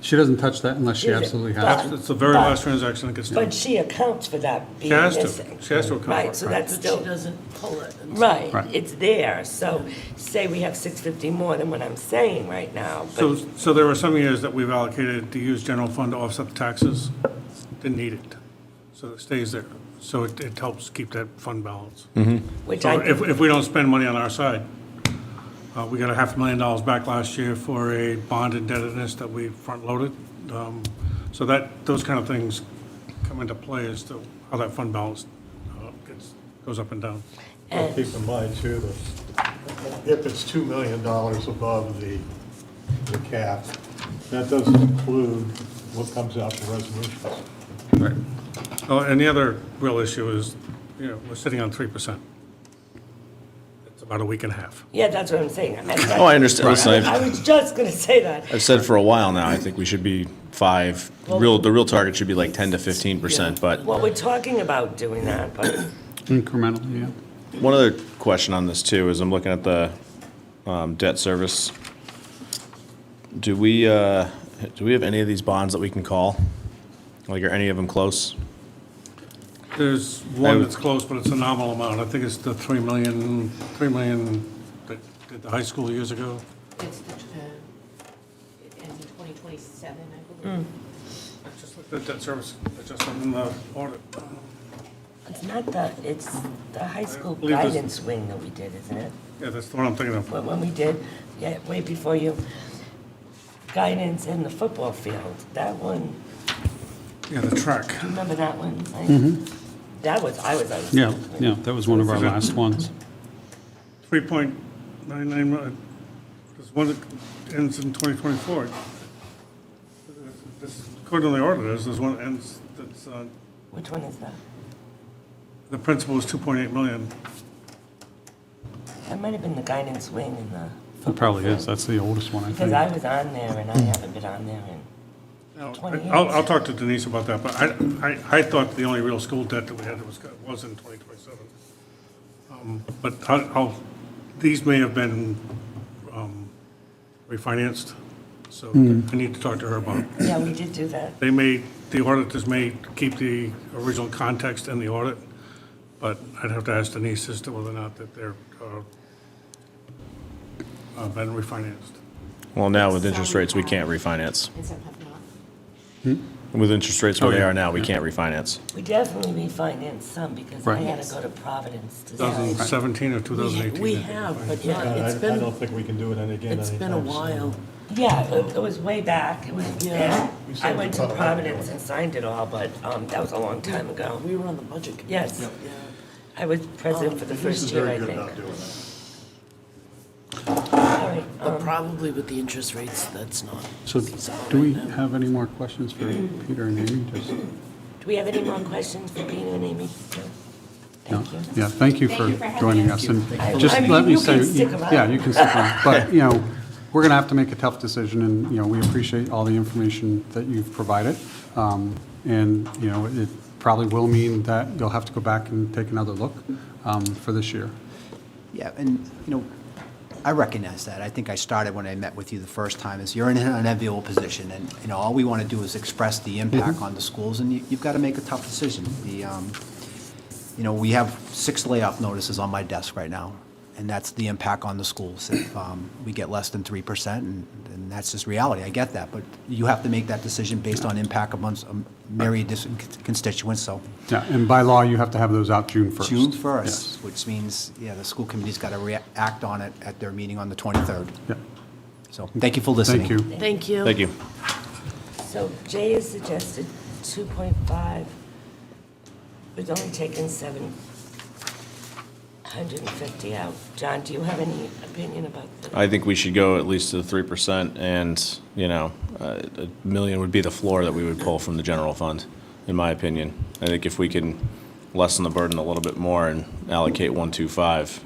She doesn't touch that unless she
Is it?
absolutely has
But-
to.
It's the very
But-
last transaction that gets done.
but she accounts for that being
She has to.
missing.
She has to account for
Right,
it,
so
right.
that's
But
still.
she doesn't pull it. until-
Right,
Right.
it's there, so say we have 650 more than what I'm saying right now,
So,
but,
so there were some years that we've allocated to use general fund to offset the taxes. Didn't need it. So it stays there. So it helps keep that fund balance.
which
So
I,
if we don't spend money on our side, we got $500,000 back last year for a bond indebtedness that we front-loaded. So those kind of things come into play as to how that fund balance goes up and down.
and,
Keep in mind too, that if it's $2 million above the cap, that doesn't include what comes out in resolutions.
Right.
Oh, and the other real issue is, we're sitting on 3%. It's about a week and a half.
yeah, that's what I'm saying.
Oh, I understand. Listen,
I was just gonna say that.
I've said for a while now, I think we should be 5. The real target should be like 10 to 15%, but
Well, we're talking about doing that, but
Incrementally, yeah.
one other question on this too is I'm looking at the debt service. Do we have any of these bonds that we can call? Like, are any of them close?
There's one that's close, but it's a nominal amount. I think it's the 3 million that did the high school years ago.
It's it ends in 2027, I believe.
Just like the debt service, just in the audit.
it's not it's the high school
believe this-
guidance wing that we did, isn't it?
Yeah, that's the one I'm thinking of.
When we did, yeah, way before you, guidance in the football field, that one,
Yeah, the track.
remember that one? That was, I was on.
Yeah, yeah, that was one of our last ones.
3.99 million. There's one that ends in 2024. According to the auditors, there's one that ends,
Which one is that?
the principal is 2.8 million.
That might have been the guidance wing in the
It
football
probably
field.
is. That's the oldest one, I
Because I
think.
was on there and I haven't been on there in,
Now,
20
I'll talk to Denise about that, but I thought the only real school debt that we had was in 2027. But these may have been refinanced, so I need to talk to her about it.
yeah, we did do that.
The auditors may keep the original context in the audit, but I'd have to ask Denise as to whether or not that they're been refinanced.
Well, now with interest rates, we can't refinance.
And some have not.
With interest rates where
Oh,
they
yeah,
are now, we
yeah.
can't refinance.
We definitely refinanced some because I
Right.
had to go to Providence to.
2017 or 2018?
We have, but yeah, it's
I
been,
don't think we can do it again
it's been a
anytime soon.
while.
Yeah, it was way back. It was,
Yeah.
and I went to Providence and signed it all, but that was a long time ago.
We were on the budget committee.
Yes,
Yeah.
I was president for the
Denise is
first year,
very
I
good
think.
about doing that.
All right,
But probably with the interest rates, that's not.
So do we have any more questions for Peter and Amy? Just-
do we have any more questions for Peter and Amy?
No?
Thank you.
Yeah, thank you for joining us. And just
I mean,
let me
you
say,
can stick around.
yeah, you can stick around. But, we're going to have to make a tough decision, and, we appreciate all the information that you've provided. And, it probably will mean that you'll have to go back and take another look for this year.
Yeah, and, I recognize that. I think I started when I met with you the first time, is you're in an enviable position, and, all we want to do is express the impact on the schools, and you've got to make a tough decision. We have 6 layoff notices on my desk right now, and that's the impact on the schools. If we get less than 3%, and that's just reality, I get that, but you have to make that decision based on impact amongst a myriad different constituents, so
Yeah, and by law, you have to have those out June 1st.
June
Yes.
1st, which means, the school committee's got to react on it at their meeting on the 23rd.
Yeah.
So, thank you for listening.
Thank you.
Thank you.
Thank you.
So Jay has suggested 2.5. We've only taken 750 out. John, do you have any opinion about that?
I think we should go at least to the 3%, and, $1 million would be the floor that we would pull from the general fund, in my opinion. I think if we can lessen the burden a little bit more and allocate 125,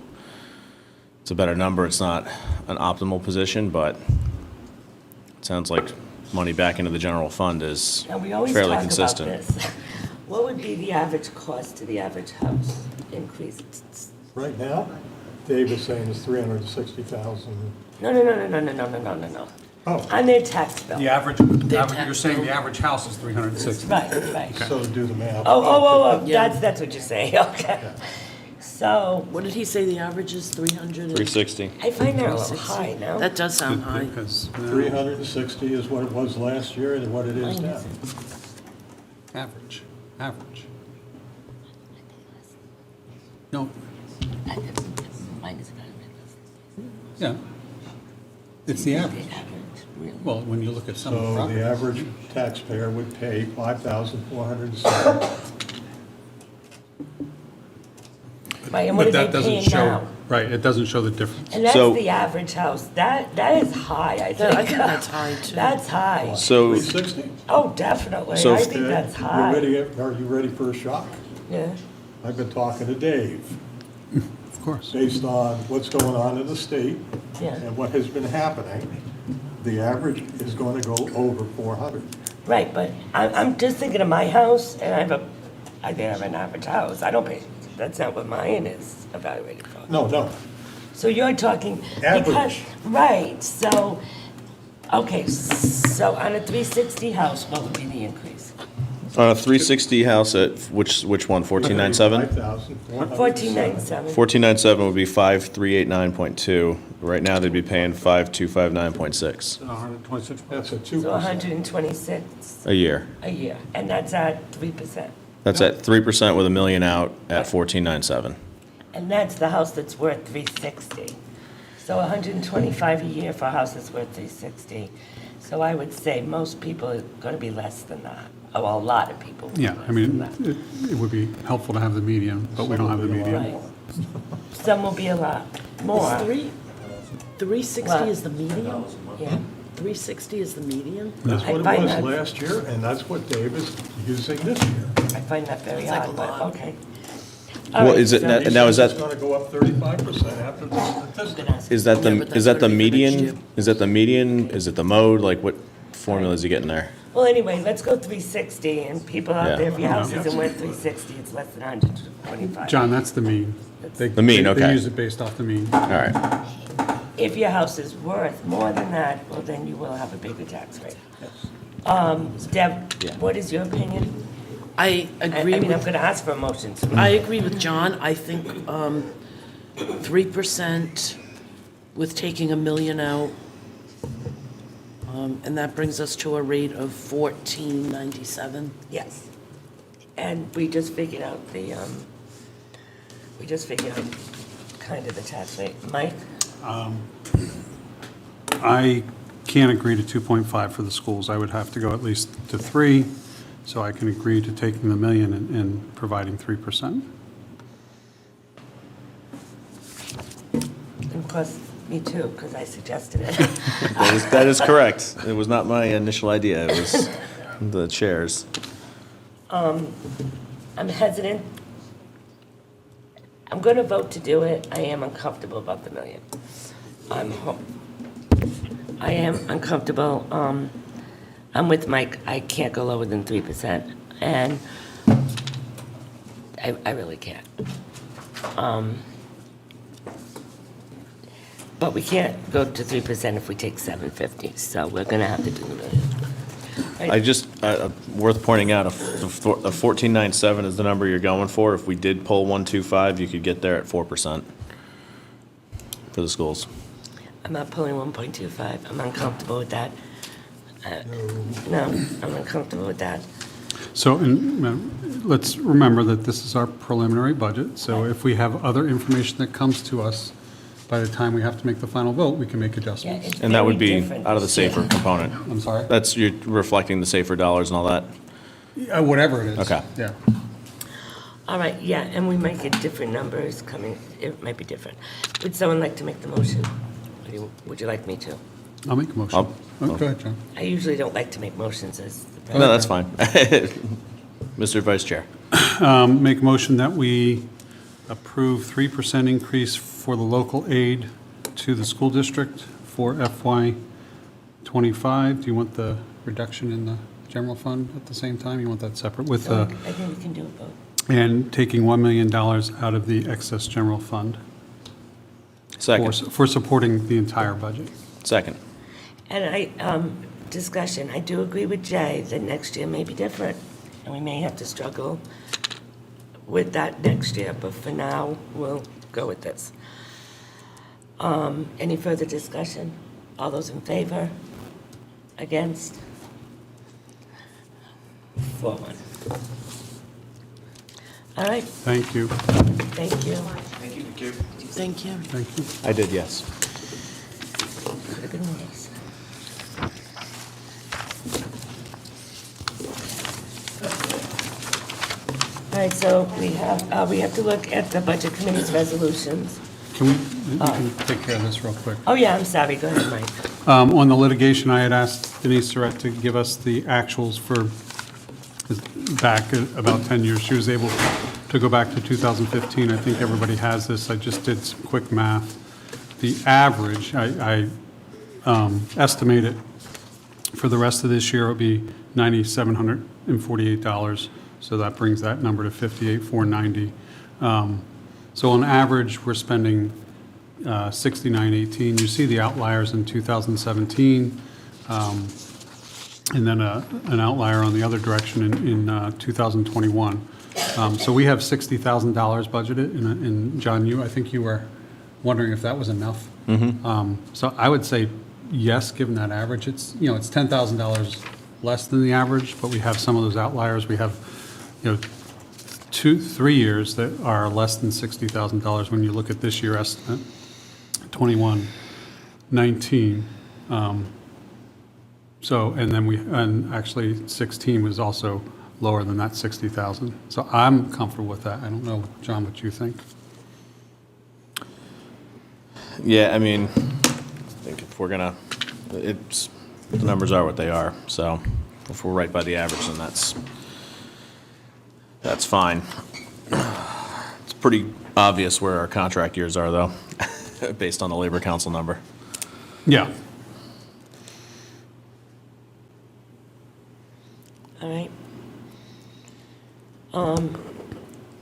it's a better number. It's not an optimal position, but it sounds like money back into the general fund is
Now, we always
fairly
talk
consistent.
about this. What would be the average cost to the average house increase?
Right now, Dave is saying it's 360,000.
No.
Oh,
On their tax bill.
The average, you're saying the average house is 360.
Right.
so do the math.
Oh,
Yeah.
that's what you're saying, okay. So,
What did he say the average is, 300?
360.
I find that a little high now.
That does sound high.
Because,
360 is what it was last year and what it is now.
average. No, yeah. It's the average. Well, when you look at some of the
So the
properties.
average taxpayer would pay $5,407.
Right, and what
But
are
that
they
doesn't
paying
show,
now?
right, it doesn't show the difference.
And that's
So-
the average house. That is high, I think.
I think that's high, too.
That's high.
So,
360?
Oh, definitely.
So-
I think that's high.
Are you ready for a shock?
Yeah.
I've been talking to Dave,
Of course.
based on what's going on in the state
Yeah.
and what has been happening, the average is going to go over 400.
Right, but I'm just thinking of my house, and I think I have an average house. I don't pay, that's not what mine is evaluated for.
No.
So you're talking.
Average.
Because, right, so, okay, so on a 360 house, what would be the increase?
on a 360 house at, which one, 1497?
5,407.
1497.
1497 would be 5389.2. Right now, they'd be paying 5259.6
126.
That's a
So
2%.
126
a year.
a year, and that's at 3%.
That's at 3% with $1 million out at 1497.
And that's the house that's worth 360. So 125 a year for a house that's worth 360. So I would say most people are going to be less than that. Oh, well, a lot of people. will be
Yeah,
less
I mean,
than that.
it would be helpful to have the median, but we don't have the median.
Right. Some will be a lot more.
Is 360
What?
is the median?
Yeah.
360 is the median?
That's
I
what it
find
was
that-
last year, and that's what Dave is using this year.
I find that very
It's like a
odd, but
lot.
okay.
Well, is it,
so-
now is
It's
that,
going to go up 35% after the statistics.
is that
Yeah,
the,
but
is
that's
that the
gonna be the next year.
median? Is that the median? Is it the mode? Like, what formula is he getting there?
Well, anyway, let's go 360, and people out
Yeah.
there, if your house isn't worth 360, it's less than 125.
John, that's the mean.
The mean,
They
okay.
use it based off the mean.
All right.
If your house is worth more than that, well, then you will have a bigger tax rate. Deb, what is your opinion?
I
I
agree
mean, I'm
with,
going to ask for a motion soon.
I agree with John. I think 3% with taking $1 million out And that brings us to a rate of $14.97.
Yes. And we just figured out kind of the tax rate. Mike?
I can't agree to 2.5 for the schools. I would have to go at least to 3, so I can agree to taking the million and providing 3%.
And of course, me too, because I suggested it.
That is correct. It was not my initial idea. It was the chair's.
I'm hesitant. I'm going to vote to do it. I am uncomfortable about the million. I am uncomfortable. I'm with Mike. I can't go lower than 3%, and I really can't. But we can't go to 3% if we take 750, so we're going to have to do the million.
I just, worth pointing out, if the 1497 is the number you're going for, if we did pull 125, you could get there at 4% for the schools.
I'm not pulling 1.25. I'm uncomfortable with that. No, I'm uncomfortable with that.
So, let's remember that this is our preliminary budget, so if we have other information that comes to us, by the time we have to make the final vote, we can make
Yeah,
adjustments.
it's
And that would
very
be
different
out of the
this year.
safer component.
I'm sorry?
That's, you're reflecting the safer dollars and all that?
Whatever it is.
Okay.
Yeah.
All right, yeah, and we might get different numbers coming, it might be different. Would someone like to make the motion? Would you like me to?
I'll make a motion. Go ahead, John.
I usually don't like to make motions as the
No,
president.
that's fine. Mr. Vice Chair.
Make a motion that we approve 3% increase for the local aid to the school district for FY25. Do you want the reduction in the general fund at the same time? You want that separate with
So
the,
I think we can do it both.
and taking $1 million out of the excess general fund
Second.
for supporting the entire budget?
Second.
And discussion, I do agree with Jay that next year may be different, and we may have to struggle with that next year, but for now, we'll go with this. Any further discussion? All those in favor? Against? 4-1. All right,
Thank you.
thank you.
Thank you.
Thank you.
I did, yes.
Could have been worse. All right, so we have to look at the Budget Committee's resolutions.
Can you can take care of this real quick?
Oh, yeah, I'm sorry, go ahead, Mike.
On the litigation, I had asked Denise Surratt to give us the actuals for back about 10 years. She was able to go back to 2015. I think everybody has this. I just did some quick math. The average, I estimate it for the rest of this year, it'll be $9,748. So that brings that number to $58,490. So on average, we're spending $69.18. You see the outliers in 2017, and then an outlier on the other direction in 2021. So we have $60,000 budgeted, and John, I think you were wondering if that was enough. So I would say yes, given that average. It's $10,000 less than the average, but we have some of those outliers. We have 3 years that are less than $60,000 when you look at this year estimate, 21-19. So, and then actually 16 was also lower than that 60,000. So I'm comfortable with that. I don't know, John, what you think.
Yeah, I mean, I think if we're gonna, the numbers are what they are, so if we're right by the average, then that's fine. It's pretty obvious where our contract years are, though, based on the Labor Council number.
Yeah.
All right.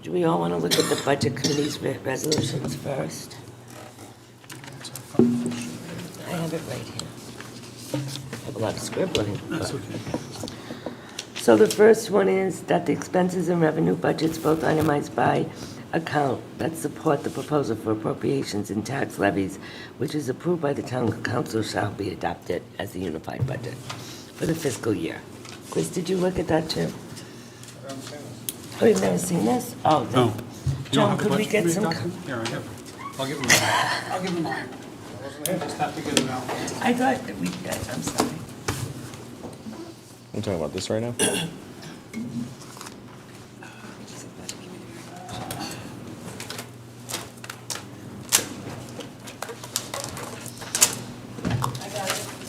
Do we all want to look at the Budget Committee's resolutions first? I have it right here. I have a lot of scribbling.
That's okay.
So the first one is that the expenses and revenue budgets, both itemized by account that support the proposal for appropriations and tax levies, which is approved by the town council, shall be adopted as the unified budget for the fiscal year. Chris, did you look at that too? Oh, you've never seen this? Oh,
No.
then,
You don't
John,
have the
could we
budget
get
committee
some?
document? Here, I have it. I'll give him mine. I'll give him mine. I wasn't here, just have to get it out.
I thought that we, I'm sorry.
I'm talking about this right now?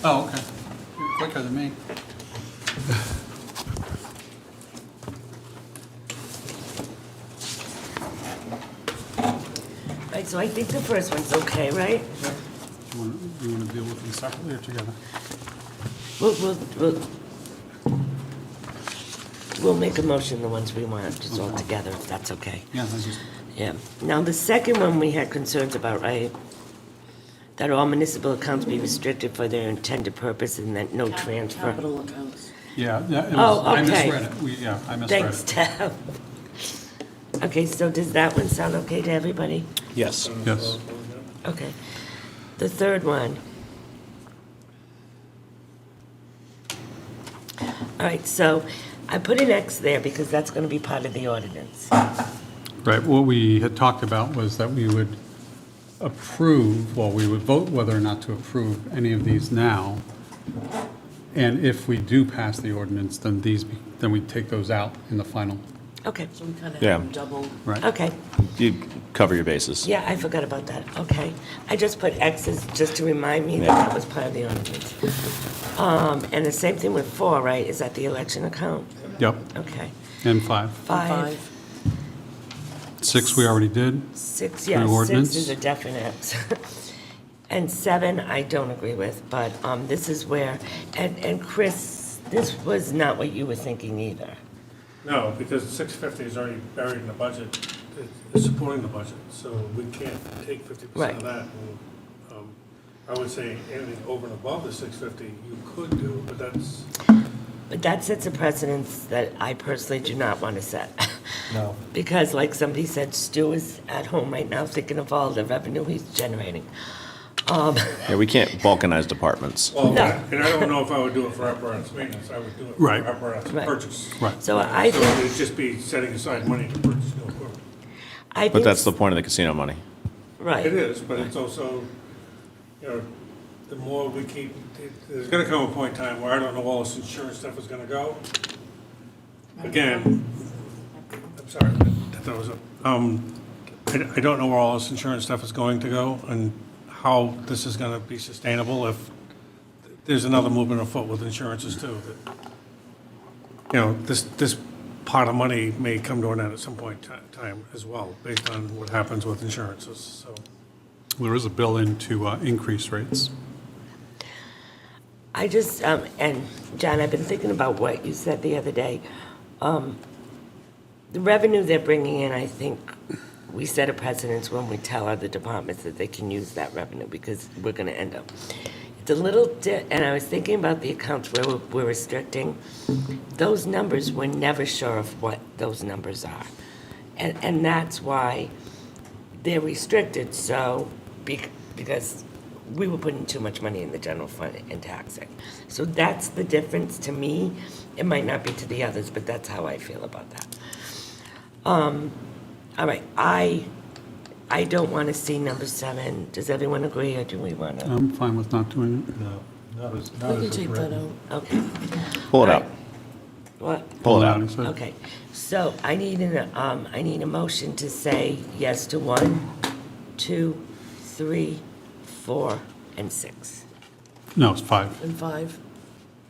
Oh, okay. You're quicker than me.
Right, so I think the first one's okay, right?
Do you want to deal with them separately or together?
We'll make a motion, the ones we want, just all together, if that's okay.
Yeah, I just,
Yeah. Now, the second one we had concerns about, right? That all municipal accounts be restricted for their intended purpose and that no transfer.
Capital accounts.
yeah, it
Oh,
was, I
okay.
misread it. Yeah, I misread
Thanks,
it.
Tab. Okay, so does that one sound okay to everybody?
Yes.
Yes.
Okay. The third one. All right, so I put an X there because that's going to be part of the ordinance.
Right, what we had talked about was that we would approve, well, we would vote whether or not to approve any of these now. And if we do pass the ordinance, then then we take those out in the final.
Okay,
So we kind of
Yeah.
have them double.
Right.
okay.
You cover your bases.
Yeah, I forgot about that. Okay. I just put X's just to remind me that that was part of the ordinance. And the same thing with 4, right? Is that the election account?
Yep,
Okay.
and 5.
5,
6 we already did.
6, yeah,
Through
6
ordinance?
is a definite. And 7, I don't agree with, but this is where, and Chris, this was not what you were thinking either.
No, because 650 is already buried in the budget, it's supporting the budget, so we can't take 50%
Right.
of that. And, I would say anything over and above the 650 you could do, but that's,
But that sets a precedence that I personally do not want to set.
No.
Because like somebody said, Stu is at home right now thinking of all the revenue he's generating.
Yeah, we can't balkanize departments.
well,
No.
and I don't know if I would do it for apparatus maintenance, I would do it
Right.
for apparatus
Right.
purchase.
Right.
So I
So
think,
it'd just be setting aside money to purchase new equipment.
I think.
But that's the point of the casino money.
Right.
It is, but it's also, you know, the more we keep, there's gonna come a point in time where I don't know all this insurance stuff is gonna go. Again, I'm sorry, that was a, I don't know where all this insurance stuff is going to go and how this is gonna be sustainable if there's another movement afoot with insurances too. that, You know, this pot of money may come to an end at some point in time as well, based on what happens with insurances, so.
There is a bill in to increase rates.
I just, and John, I've been thinking about what you said the other day. The revenue they're bringing in, I think we set a precedence when we tell other departments that they can use that revenue because we're going to end up. It's a little, and I was thinking about the accounts where we're restricting. Those numbers, we're never sure of what those numbers are. And that's why they're restricted, so, because we were putting too much money in the general fund and taxing. So that's the difference to me. It might not be to the others, but that's how I feel about that. All right, I don't want to see number 7. Does everyone agree, or do we want to?
I'm fine with not doing it.
No, not as
We can
it's
take that
written.
out.
Okay.
Pull it
All
out.
right. What?
Pull it out.
he said.
Okay, so I need a motion to say yes to 1, 2, 3, 4, and 6.
No, it's 5.
And 5,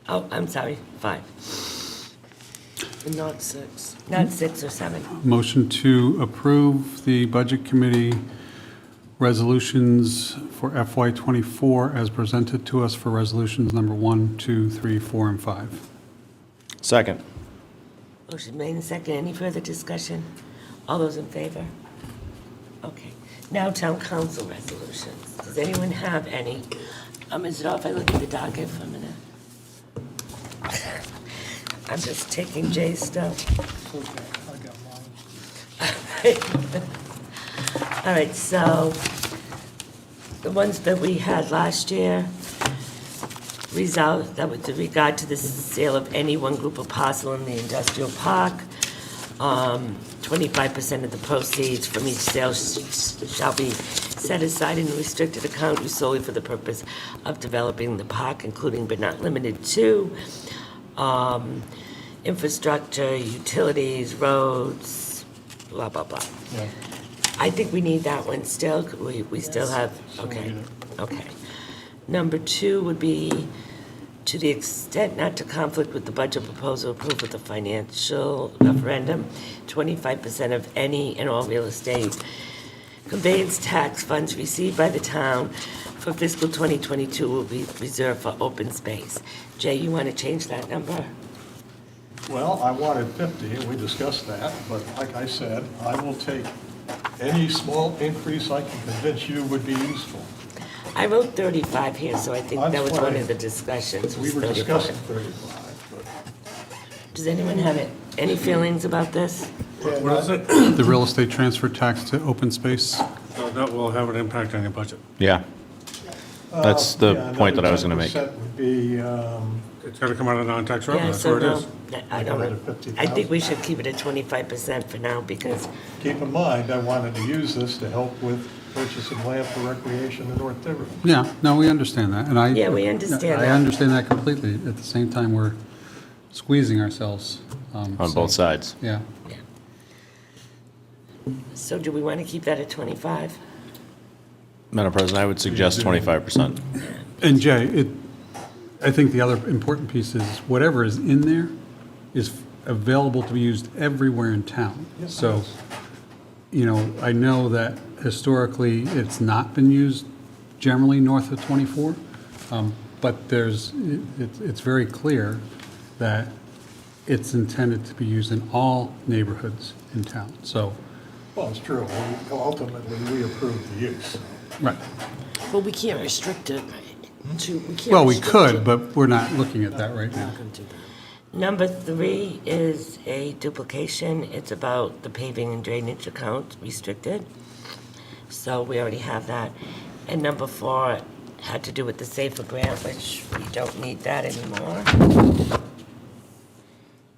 Oh, I'm sorry, 5,
and not 6.
not 6 or 7.
Motion to approve the Budget Committee resolutions for FY24 as presented to us for resolutions number 1, 2, 3, 4, and 5.
Second.
Motion made and second. Any further discussion? All those in favor? Okay. Now town council resolutions. Does anyone have any? Is it off? I look at the docket for a minute. I'm just taking Jay's stuff.
Okay, I got mine.
All right, so the ones that we had last year, that with regard to the sale of any one group of parcel in the industrial park, 25% of the proceeds from each sale shall be set aside in a restricted account used solely for the purpose of developing the park, including but not limited to infrastructure, utilities, roads, blah, blah, blah.
Yeah.
I think we need that one still. We still have, okay, okay. Number 2 would be, to the extent not to conflict with the budget proposal approved with the financial referendum, 25% of any and all real estate conveyance tax funds received by the town for fiscal 2022 will be reserved for open space. Jay, you want to change that number?
Well, I wanted 50, and we discussed that, but like I said, I will take any small increase I can convince you would be useful.
I wrote 35 here, so I think that was one of the discussions.
We
was
were
35.
discussing 35,
Does anyone have any feelings about this?
but.
What is it?
The real estate transfer tax to open space?
So that will have an impact on your budget.
Yeah. That's the point that I was going to make.
Another 10% would be,
It's gonna come out of non-tax revenue,
Yeah,
that's
so
where it
no,
is.
I don't,
Go to 50,000.
I think we should keep it at 25% for now, because,
keep in mind, I wanted to use this to help with purchasing land for recreation in North Tiverton.
Yeah, no, we understand that, and I.
Yeah, we understand
I
that.
understand that completely. At the same time, we're squeezing ourselves.
On
so-
both sides.
Yeah.
yeah. So do we want to keep that at 25?
Madam President, I would suggest 25%.
And Jay, I think the other important piece is whatever is in there is available to be used everywhere in town.
Yes, it
So,
is.
you know, I know that historically it's not been used generally north of 24, but it's very clear that it's intended to be used in all neighborhoods in town, so.
Well, it's true. Ultimately, we approved the use.
Right.
Well, we can't restrict it to, we can't.
Well, we
restrict
could,
it.
but we're not looking at that right now.
Number 3 is a duplication. It's about the paving and drainage account restricted. So we already have that. And number 4 had to do with the Safer grant, which we don't need that anymore.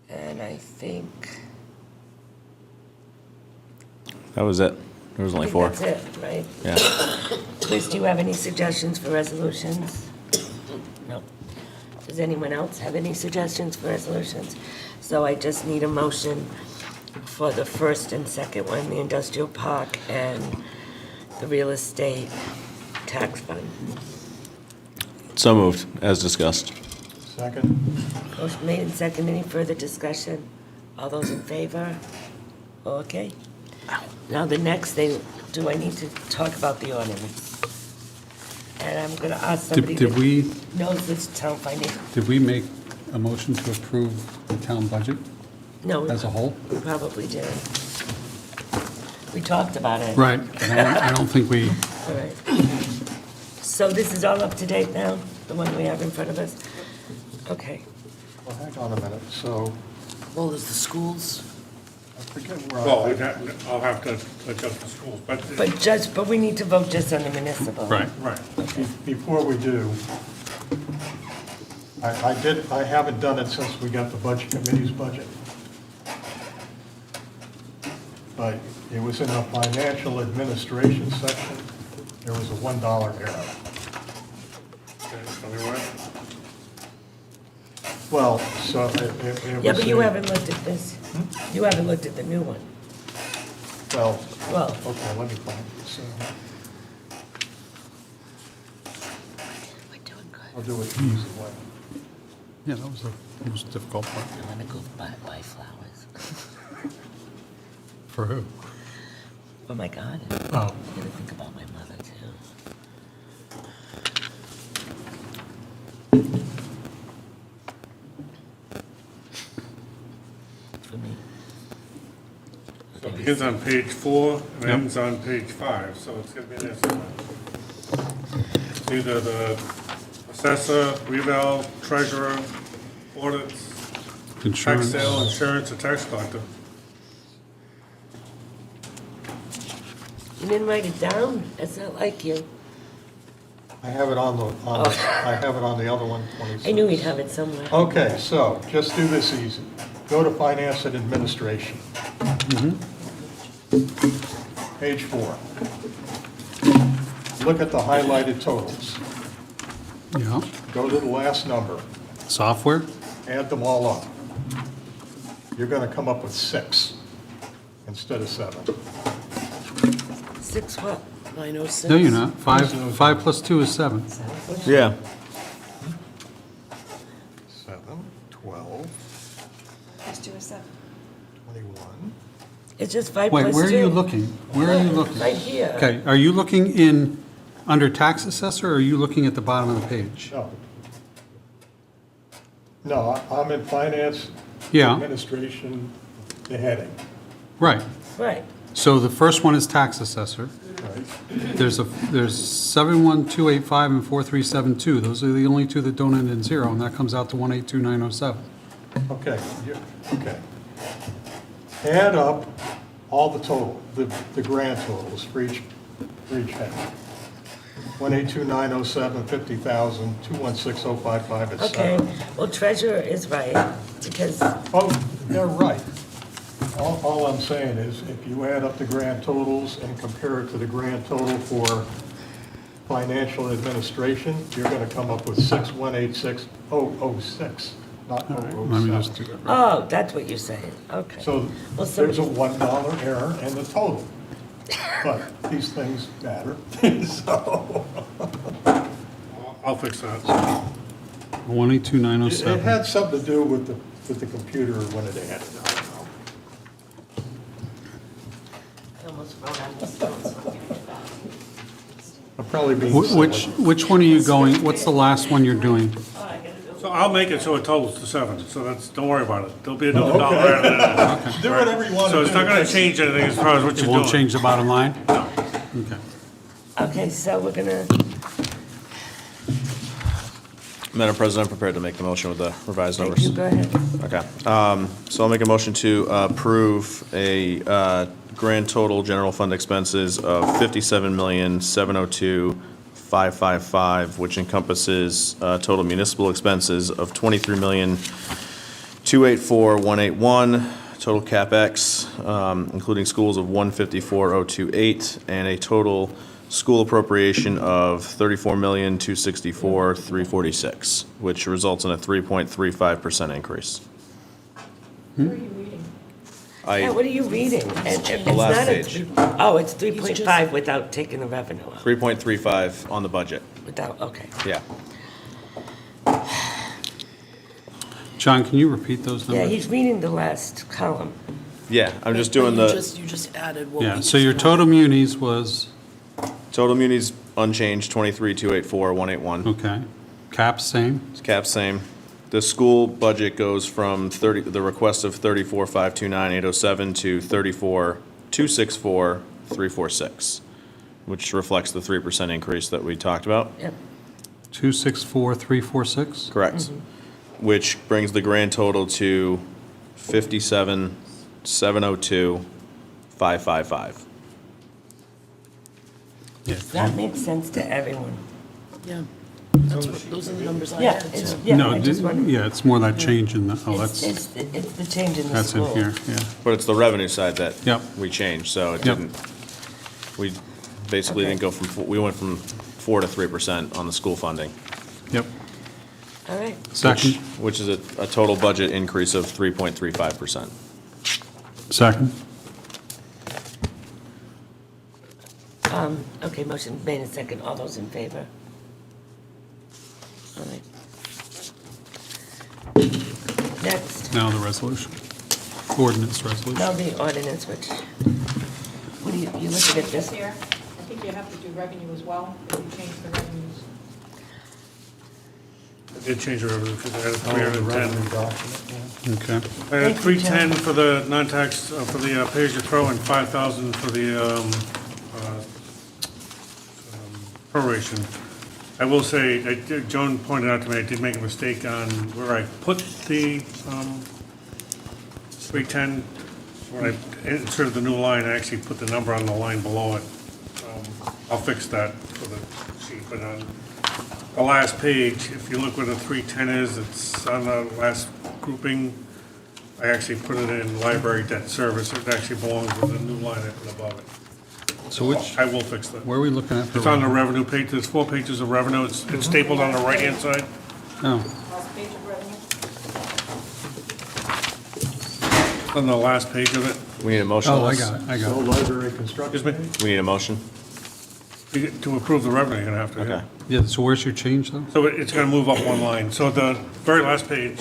And I think,
That was it. There was
I
only
think
4.
that's it, right?
Yeah.
Chris, do you have any suggestions for resolutions? No. Does anyone else have any suggestions for resolutions? So I just need a motion for the first and second one, the industrial park and the real estate tax fund.
So moved, as discussed.
Second?
Motion made and second. Any further discussion? All those in favor? Okay. Now, the next thing, do I need to talk about the ordinance? And I'm going to ask somebody
Did
that
we,
knows this town finance.
did we make a motion to approve the town budget
No,
as a whole?
we probably did. We talked about it.
Right. I don't think we,
All right. So this is all up to date now, the one we have in front of us? Okay.
Well, hang on a minute. So
Well, there's the schools.
I forget where
Well,
I...
I'll have to adjust the schools, but.
But we need to vote just on the municipal.
right.
Right.
Before we do, I haven't done it since we got the budget committee's budget. But it was in the financial administration section, there was a $1 error.
Okay, tell me what?
Well, so it
Yeah,
was
but you
a-
haven't looked at this. You haven't looked at the new one.
Well,
Well,
okay, let me find it. So
we're doing good.
I'll do it the easy way.
Yeah, that was the most difficult part.
I'm gonna go buy flowers.
For who?
Oh, my God.
Oh,
I'm gonna think about my mother, too. For me.
So it begins on page 4 and
Yep.
ends on page 5, so it's gonna be there somewhere. It's either the assessor, reval, treasurer, audits, tax
insurance.
sale, insurance, or tax collector.
You didn't write it down? That's not like you.
I have it on I have it on the other one, 26.
I knew we'd have it somewhere.
Okay, so just do this easy. Go to Finance and Administration. Page 4. Look at the highlighted totals.
Yeah.
Go to the last number.
Software?
Add them all up. You're going to come up with 6 instead of 7.
6 what?
906.
No, you're not. 5 plus 2 is 7.
Yeah.
7, 12,
Let's do a 7.
21.
It's just 5
Wait,
plus 2.
where are you looking? Where are you looking?
Right here.
Okay, are you looking in, under tax assessor, or are you looking at the bottom of the page?
No. No, I'm in Finance
Yeah.
Administration, the heading.
Right.
Right.
So the first one is tax assessor.
Right.
There's 71285 and 4372. Those are the only two that don't end in 0, and that comes out to 182907.
Okay, okay. Add up all the total, the grand totals for each heading. 182,907, 50,000, 216,055, et
Okay,
cetera.
well, treasurer is right, because,
Oh, they're right. All I'm saying is, if you add up the grand totals and compare it to the grand total for financial administration, you're gonna come up with 6,186,006, not
All right, let me just
007.
do that.
oh, that's what you're saying, okay.
So
Well,
there's a
somebody-
$1 error in the total. But these things matter, so.
I'll fix that.
182907.
It had something to do with the computer when it added, I don't know.
I almost wrote on this one, so I'll give it back.
I'm probably being
Which one are you going, what's the last one you're doing?
So I'll make it so it totals to 7, so don't worry about it. There'll be another
Oh,
dollar
okay.
added in there.
Do whatever you want to do.
So it's not gonna change anything as far as what
It
you're
won't
doing.
change the bottom line? Okay.
Okay, so we're gonna,
Madam President, I'm prepared to make the motion with the revised
thank
numbers.
you, go ahead.
Okay, so I'll make a motion to approve a grand total general fund expenses of $57,702,555, which encompasses total municipal expenses of $23,284,181, total CapEx, including schools of $154,028, and a total school appropriation of $34,264,346, which results in a 3.35% increase.
Where are you reading?
Yeah, what are you reading? It's
last
not a
page.
Oh, it's 3.5 without taking the revenue out,
3.35 on the budget,
without, okay.
yeah.
John, can you repeat those
Yeah,
numbers?
he's reading the last column.
Yeah, I'm just doing
You
the,
just added what we
Yeah,
just
so your
did.
total munis was,
total munis unchanged, 23,284,181.
okay, caps same,
Cap same. The school budget goes from the request of 34,529,807 to 34,264,346, which reflects the 3% increase that we talked about.
Yep,
264,346?
Correct. Which brings the grand total to 57,702,555.
that makes sense to everyone.
Yeah, those are the numbers I
Yeah,
had,
it's,
too.
yeah,
No,
I just wanted.
yeah, it's more that change in the, oh,
It's,
that's,
it's the change in the
that's in
school.
here, yeah.
But it's the revenue side that
Yep.
we changed, so it
Yep.
didn't, we basically
Okay.
didn't go from, we went from 4 to 3% on the school funding.
Yep.
All right,
Second,
Which is a total budget increase of 3.35%.
second,
okay, motion made and second, all those in favor? All right. Next,
now the resolution, ordinance resolution.
now the ordinance, which, what do you looking at this?
Here, I think you have to do revenue as well, if you change the revenues.
I did change the revenue because I had
The
310.
revenue document, yeah.
Okay,
I had
Thank you,
310
John.
for the non-tax, for the pay-as-you-throw, and 5,000 for the proration. I will say, Joan pointed out to me, I did make a mistake on where I put the 310. When I inserted the new line, I actually put the number on the line below it. I'll fix that for the sheet, but on the last page, if you look where the 310 is, it's on the last grouping. I actually put it in library debt service. It actually belongs with the new line up and above it.
So which,
I will fix that.
where are we looking at? for
It's on the revenue page. There's 4 pages of revenue. It's stapled on the right-hand side.
Oh,
Last page of revenue.
On the last page of it.
We need a motion
oh,
on
I
this?
got it, I
So
got it.
library construction.
Excuse me?
We need a motion?
To approve the revenue, you're gonna have to. yeah.
Okay.
Yeah, so where's your change, though?
So it's gonna move up one line. So the very last page,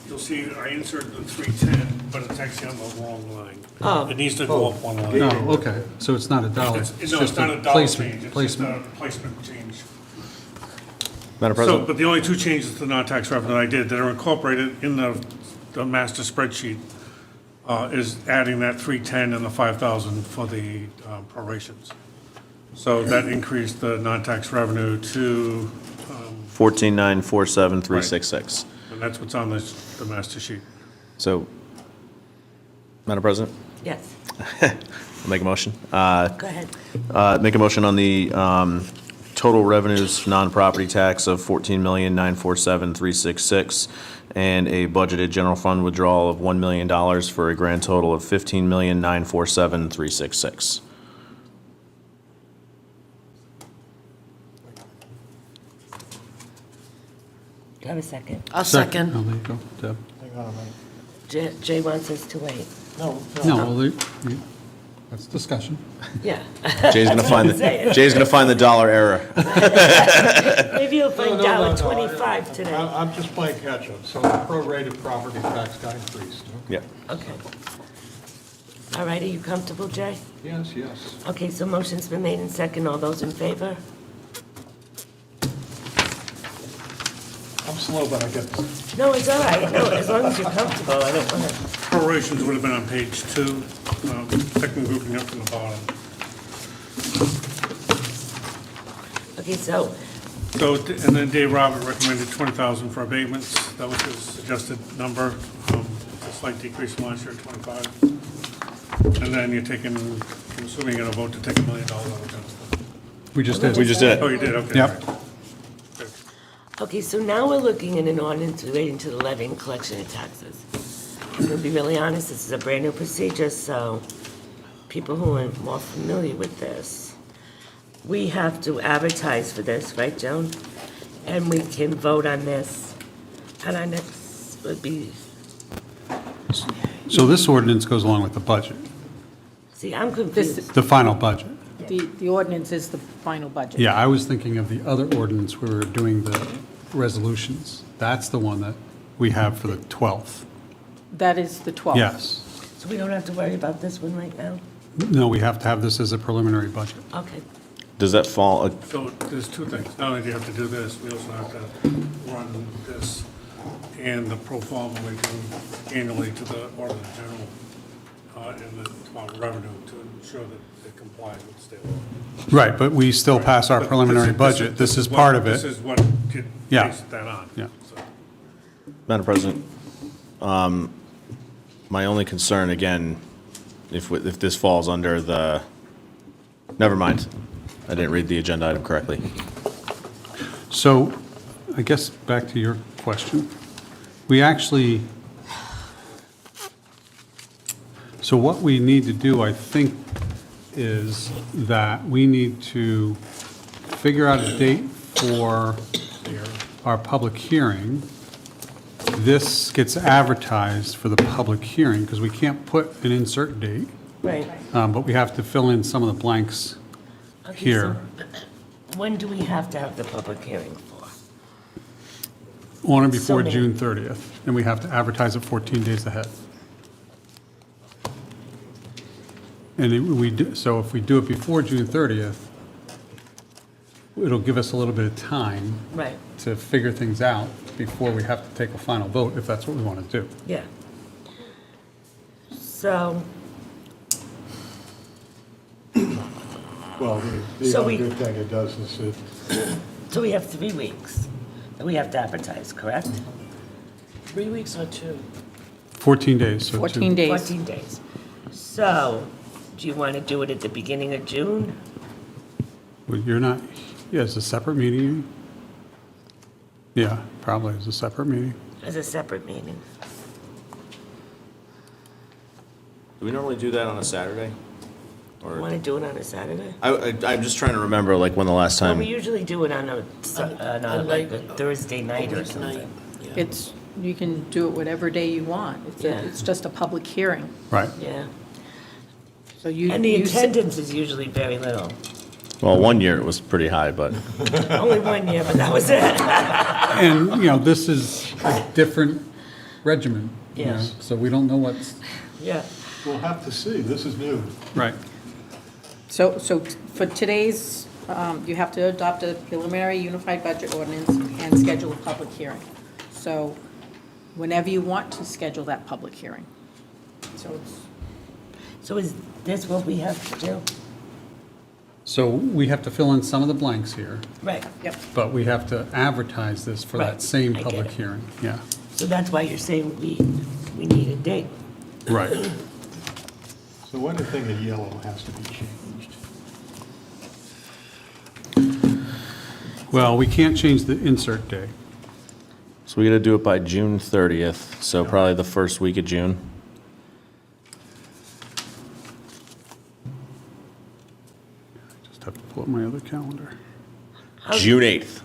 you'll see I inserted the 310, but it's actually on the wrong line.
Oh.
It needs to go up one line.
Oh, okay, so it's not a dollar,
It's
it's
no,
just
it's not
a
a dollar
placement,
change. It's just
placement.
a placement change.
Madam
So,
President?
but the only 2 changes to non-tax revenue I did that are incorporated in the master spreadsheet is adding that 310 and the 5,000 for the prorations. So that increased the non-tax revenue to,
14,947,366.
and that's what's on the master sheet.
So, Madam President,
Yes,
I'll make a motion.
go ahead.
Make a motion on the total revenues, non-property tax of $14,947,366, and a budgeted general fund withdrawal of $1 million for a grand total of $15,947,366.
Do I have a second?
I'll
Oh,
second.
there you go, Deb.
Hang on a minute.
Jay wants us to wait.
No,
No, well, that's discussion.
Yeah.
Jay's gonna find
Say
the,
it.
Jay's gonna find the dollar error.
Maybe you'll find
No, no, no, no,
$1.25 today.
I'm just playing catch-up. So the prorated property tax got increased.
Yeah.
Okay. All right, are you comfortable, Jay?
Yes, yes.
Okay, so motion's been made and second. All those in favor?
I'm slow, but I get there.
No, it's all right. No, as long as you're comfortable, I don't want to.
Prorations would have been on page 2, second grouping up from the bottom.
Okay, so,
So, and then Dave Robert recommended 20,000 for abatements. That was his suggested number, a slight decrease from last year, 25. And then you're taking, I'm assuming you're gonna vote to take $1 million out of general fund.
We just did.
We just did
Oh,
it.
you did, okay.
Yep.
all right. Good.
okay, so now we're looking at an ordinance relating to the levy and collection of taxes. I'm going to be really honest, this is a brand-new procedure, so people who are more familiar with this, we have to advertise for this, right, Joan? And we can vote on this at our next, would be,
So this ordinance goes along with the budget,
see, I'm confused.
the final budget.
The ordinance is the final budget.
Yeah, I was thinking of the other ordinance where we were doing the resolutions. That's the one that we have for the 12th.
That is the 12th.
Yes.
So we don't have to worry about this one right now?
No, we have to have this as a preliminary budget.
Okay.
Does that fall,
So there's 2 things. Not only do you have to do this, we also have to run this and the pro forma we do annually to the Order of General and the Department of Revenue to ensure that it complies with state law.
Right, but we still pass our
But
preliminary budget. This is
what-
part of
This
it.
is what you
Yeah.
base that on.
Yeah.
So,
Madam President, my only concern, again, if this falls under the, never mind. I didn't read the agenda item correctly.
So I guess back to your question. We actually, so what we need to do, I think, is that we need to figure out a date for our public hearing. This gets advertised for the public hearing because we can't put an insert date,
Right.
but we have to fill in some of the blanks
Okay,
here.
so when do we have to have the public hearing for?
On or before
many.
June 30th, and we have to advertise it 14 days ahead. And so if we do it before June 30th, it'll give us a little bit of time
Right,
to figure things out before we have to take a final vote, if that's what we want to do.
yeah. So,
Well, the
So
other
we-
good thing it does is it,
so we have 3 weeks that we have to advertise, correct?
3 weeks or 2?
14 days. so
14 days.
14 days. So, do you want to do it at the beginning of June?
Well, you're not, yeah, it's a separate meeting? Yeah, probably it's a separate meeting.
As a separate meeting.
Do we normally do that on a Saturday?
Want
Or,
to do it on a Saturday?
I'm just trying to remember, like, when the last
Well, we
time,
usually do it on a, like a Thursday night or
Weeknight,
something.
yeah.
It's, you can do it whatever day you want.
Yeah.
It's just a public hearing.
Right.
Yeah.
So you.
And the
you sit-
attendance is usually very little.
well, one year it was pretty high, but,
Only 1 year, but that was it.
And, you know, this is a different regimen. you know,
Yes.
So we don't know what's,
Yeah.
We'll have to see, this is new.
right.
So for today's, you have to adopt a preliminary unified budget ordinance and schedule a public hearing. So whenever you want to schedule that public hearing. So it's,
So is this what we have to do?
So we have to fill in some of the blanks here,
Right.
yep.
but we have to advertise this for
Right,
that same
I get
public
it.
hearing. Yeah.
So that's why you're saying we need a date.
Right.
So anything in yellow has to be changed.
Well, we can't change the insert day.
so we gotta do it by June 30th, so probably the first week of June.
Just have to pull up my other calendar.
June 8th.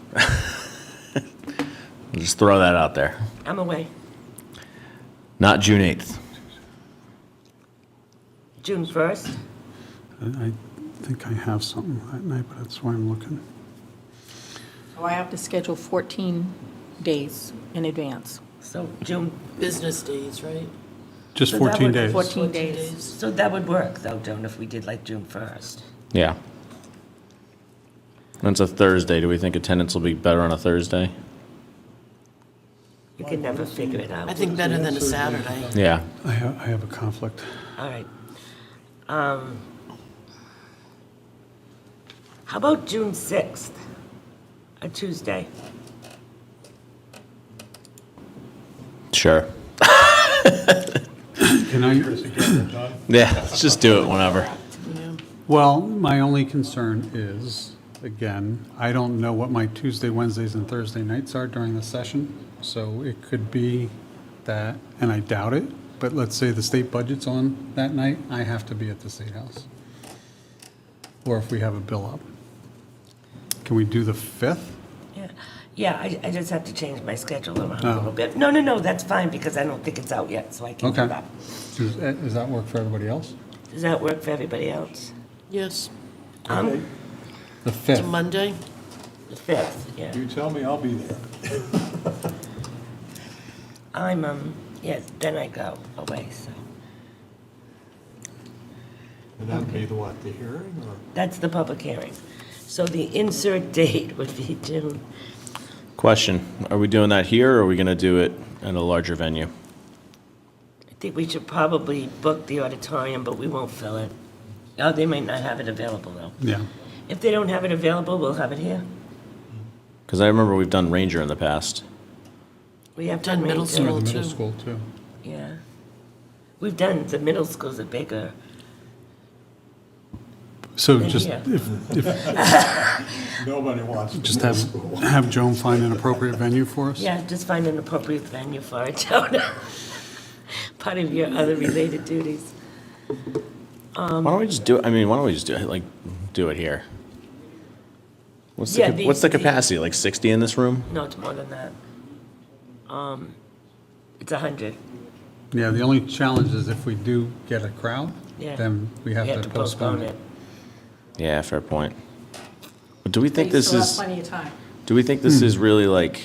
Just throw that out there.
I'm away.
Not June 8th.
June 1st?
I think I have something that night, but that's why I'm looking.
So I have to schedule 14 days in advance.
So June,
Business days, right?
Just
So that
14
would-
days.
14 days.
so that would work though, Joan, if we did like June 1st.
Yeah. That's a Thursday. Do we think attendance will be better on a Thursday?
You can never figure it out.
I think better than a Saturday.
Yeah.
I have a conflict.
All right. How about June 6th, a Tuesday?
Sure.
Can I,
Yeah, let's just do it whenever.
well, my only concern is, again, I don't know what my Tuesday, Wednesdays, and Thursday nights are during the session. So it could be that, and I doubt it, but let's say the state budget's on that night, I have to be at the State House. Or if we have a bill up. Can we do the 5th?
Yeah, yeah, I just have to change my schedule around a
Oh.
little bit. No, that's fine because I don't think it's out yet, so I can do
Okay.
that.
Does that work for everybody else?
Does that work for everybody else?
Yes.
The
It's a
5th?
Monday?
The 5th, yeah.
You tell me, I'll be there.
Yeah, then I go away, so.
And that'd be the what, the hearing, or?
That's the public hearing. So the insert date would be June.
Question, are we doing that here or are we gonna do it at a larger venue?
I think we should probably book the auditorium, but we won't fill it. Oh, they might not have it available, though.
Yeah.
If they don't have it available, we'll have it here.
Because I remember we've done Ranger in the past.
We have
Done
done
middle
Ranger.
Or
school.
the middle
too.
school, too.
Yeah. We've done, the middle schools at Baker.
So
Then
just,
yeah.
if,
Nobody wants to.
just have Joan find an appropriate venue for us?
Yeah, just find an appropriate venue for it, Joan. Part of your other related duties.
Why don't we just do it, why don't we just do it, like, do it here? What's
Yeah,
what's the capacity, like 60 in this room?
No, it's more than that. It's 100.
Yeah, the only challenge is if we do get a crowd,
Yeah.
then we have to postpone it.
Yeah, fair point. But do we think
But you
this
still have
is,
plenty of time.
do we think this is really like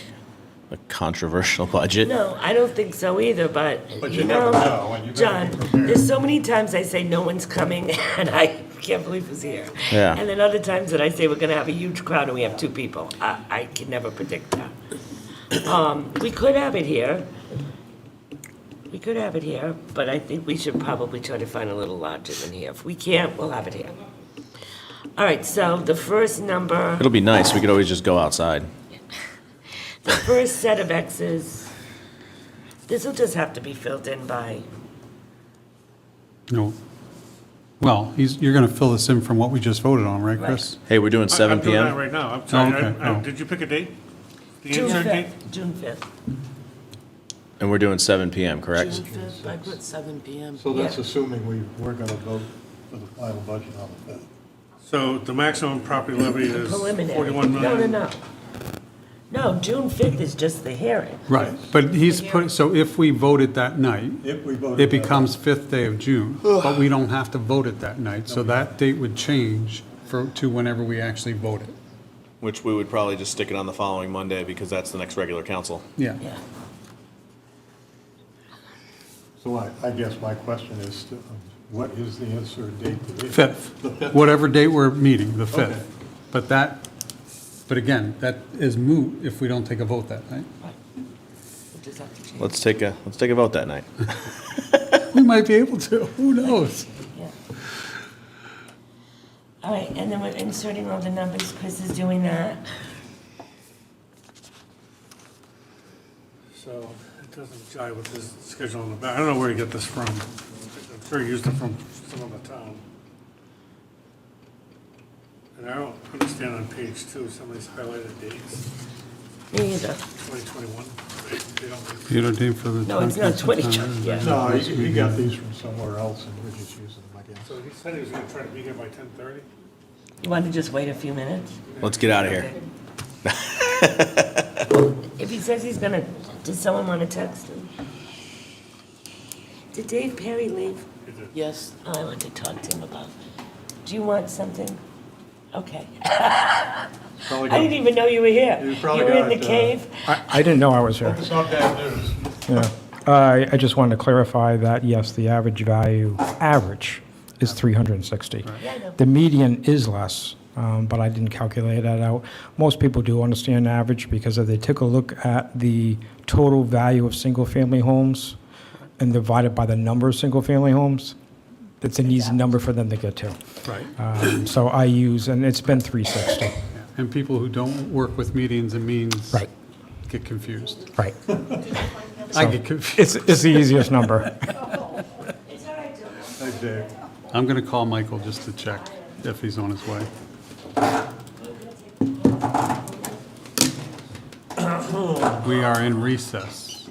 a controversial budget?
No, I don't think so either, but,
But
you
you never
know,
know, and you better be
John,
prepared.
there's so many times I say no one's coming, and I can't believe who's here.
Yeah.
And then other times that I say we're gonna have a huge crowd and we have 2 people. I can never predict that. We could have it here. We could have it here, but I think we should probably try to find a little larger than here. If we can't, we'll have it here. All right, so the first number,
It'll be nice, we could always just go outside.
the first set of X's, this will just have to be filled in by,
No, Well, you're going to fill this in from what we just voted on, right, Chris?
Hey, we're doing seven
I'm doing that
PM?
right now. I'm sorry.
okay. Oh.
Did you pick a date? The
June
insert date?
5th, June 5th.
And we're doing seven PM, correct?
June 5th, I put 7 PM.
So that's
Yeah.
assuming we're going to vote for the final budget on the 5th.
So the maximum property levy is
Preliminary.
41 million?
No. No, June 5th is just the hearing.
Right, but he's put, so if we voted that night,
If we voted
it
that
becomes 5th day of June, but we don't have to vote it that night, so that date would change to whenever we actually vote it.
Which we would probably just stick it on the following Monday because that's the next regular council.
Yeah.
Yeah.
So I guess my question is, what is the insert date to be?
5th,
The 5th.
whatever date we're meeting, the
Okay.
5th. But again, that is moot if we don't take a vote that night.
We'll just have to change.
Let's take a vote that night.
We might be able to, who knows?
Yeah. All right, and then we're inserting all the numbers. Chris is doing that.
So it doesn't jive with his schedule on the back. I don't know where you get this from. I'm sure he used it from some other town. And I don't understand on page 2, some of these highlighted dates,
Me either.
2021. They don't-
Peter date for the.
No, it's not 2020, yeah.
No, he got these from somewhere else, and we're just using them, I guess.
So he said he was going to try to be here by 10:30?
You want to just wait a few minutes?
Let's get out of here.
If he says he's gonna, does someone want to text him? Did Dave Perry leave?
Yes.
Oh, I wanted to talk to him about, do you want something? Okay.
Probably
I didn't even know you were here.
You
You
probably
were in the
got,
cave?
I didn't know I was here.
It's not bad news.
Yeah. I just wanted to clarify that, yes, the average value, average, is 360.
Yeah, I know.
The median is less, but I didn't calculate that out. Most people do understand average because if they took a look at the total value of single-family homes and divide it by the number of single-family homes, it's an easy number for them to get to.
Right.
So I use, and it's been 360.
Yeah. And people who don't work with medians and means.
Right.
Get confused.
Right.
I get confused.
It's the easiest number.
Thanks, Dave.
I'm going to call Michael just to check if he's on his way. We are in recess.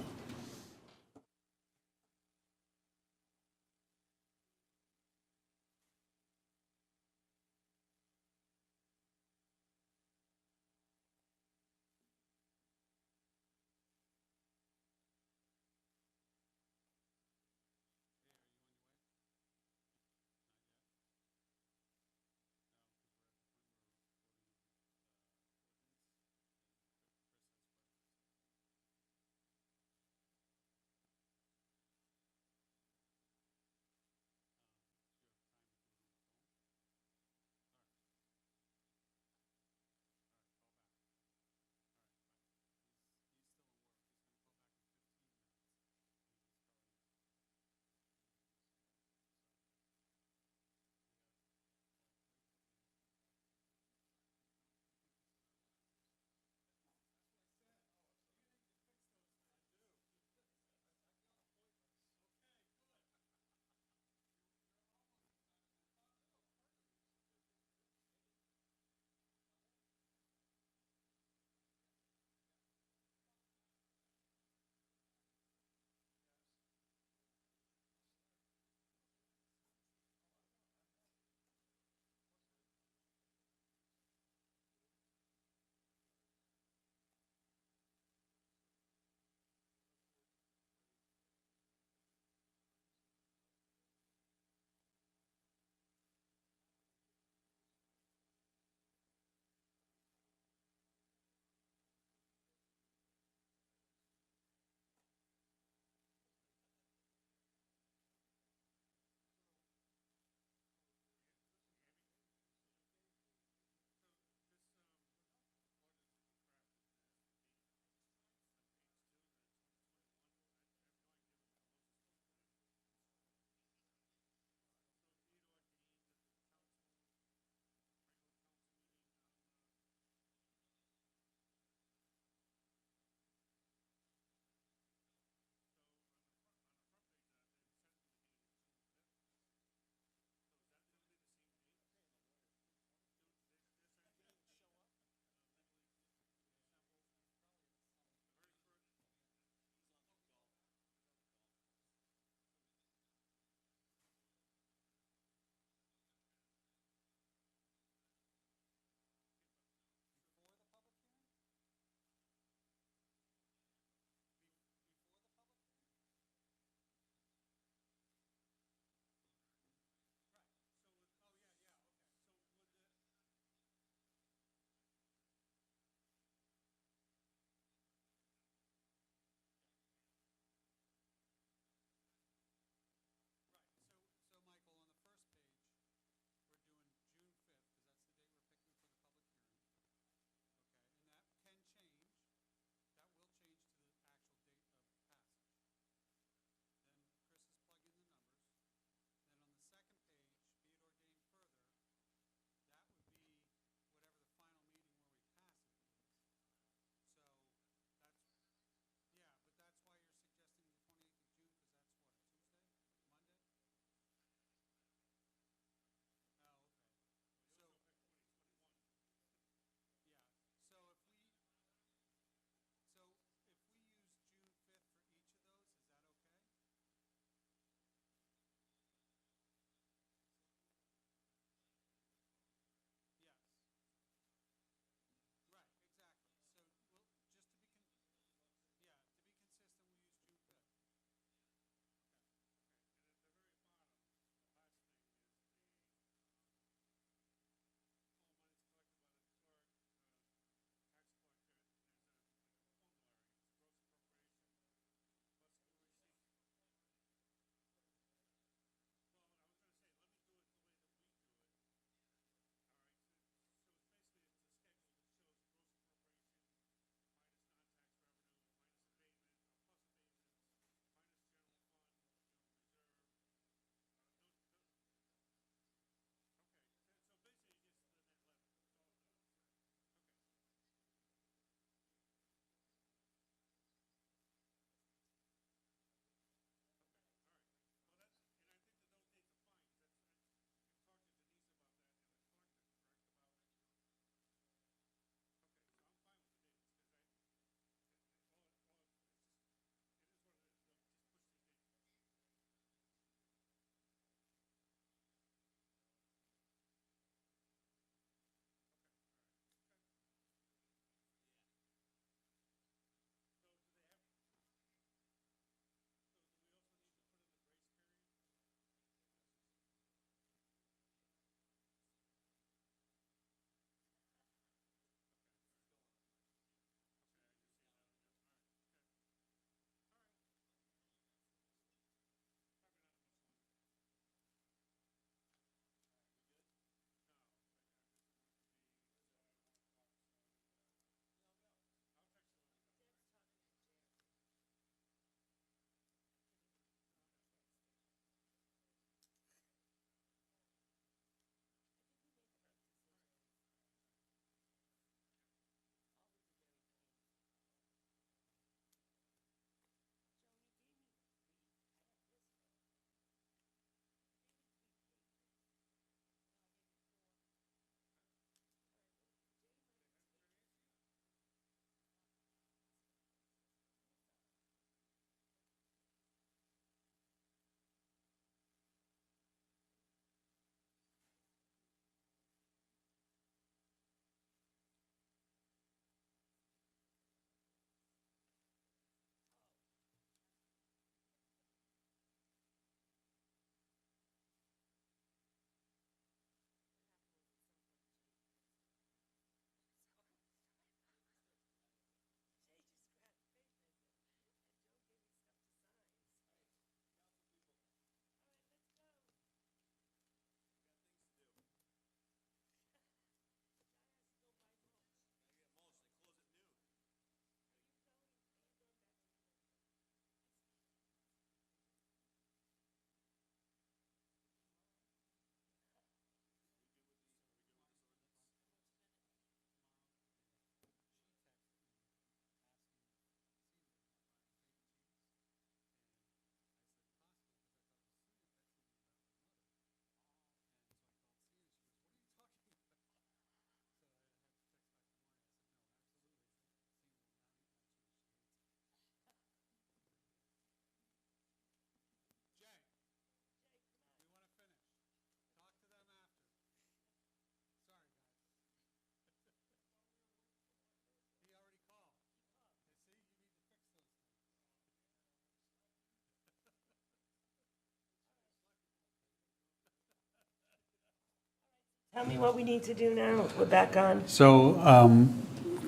Tell me what we need to do now. We're back on.
So,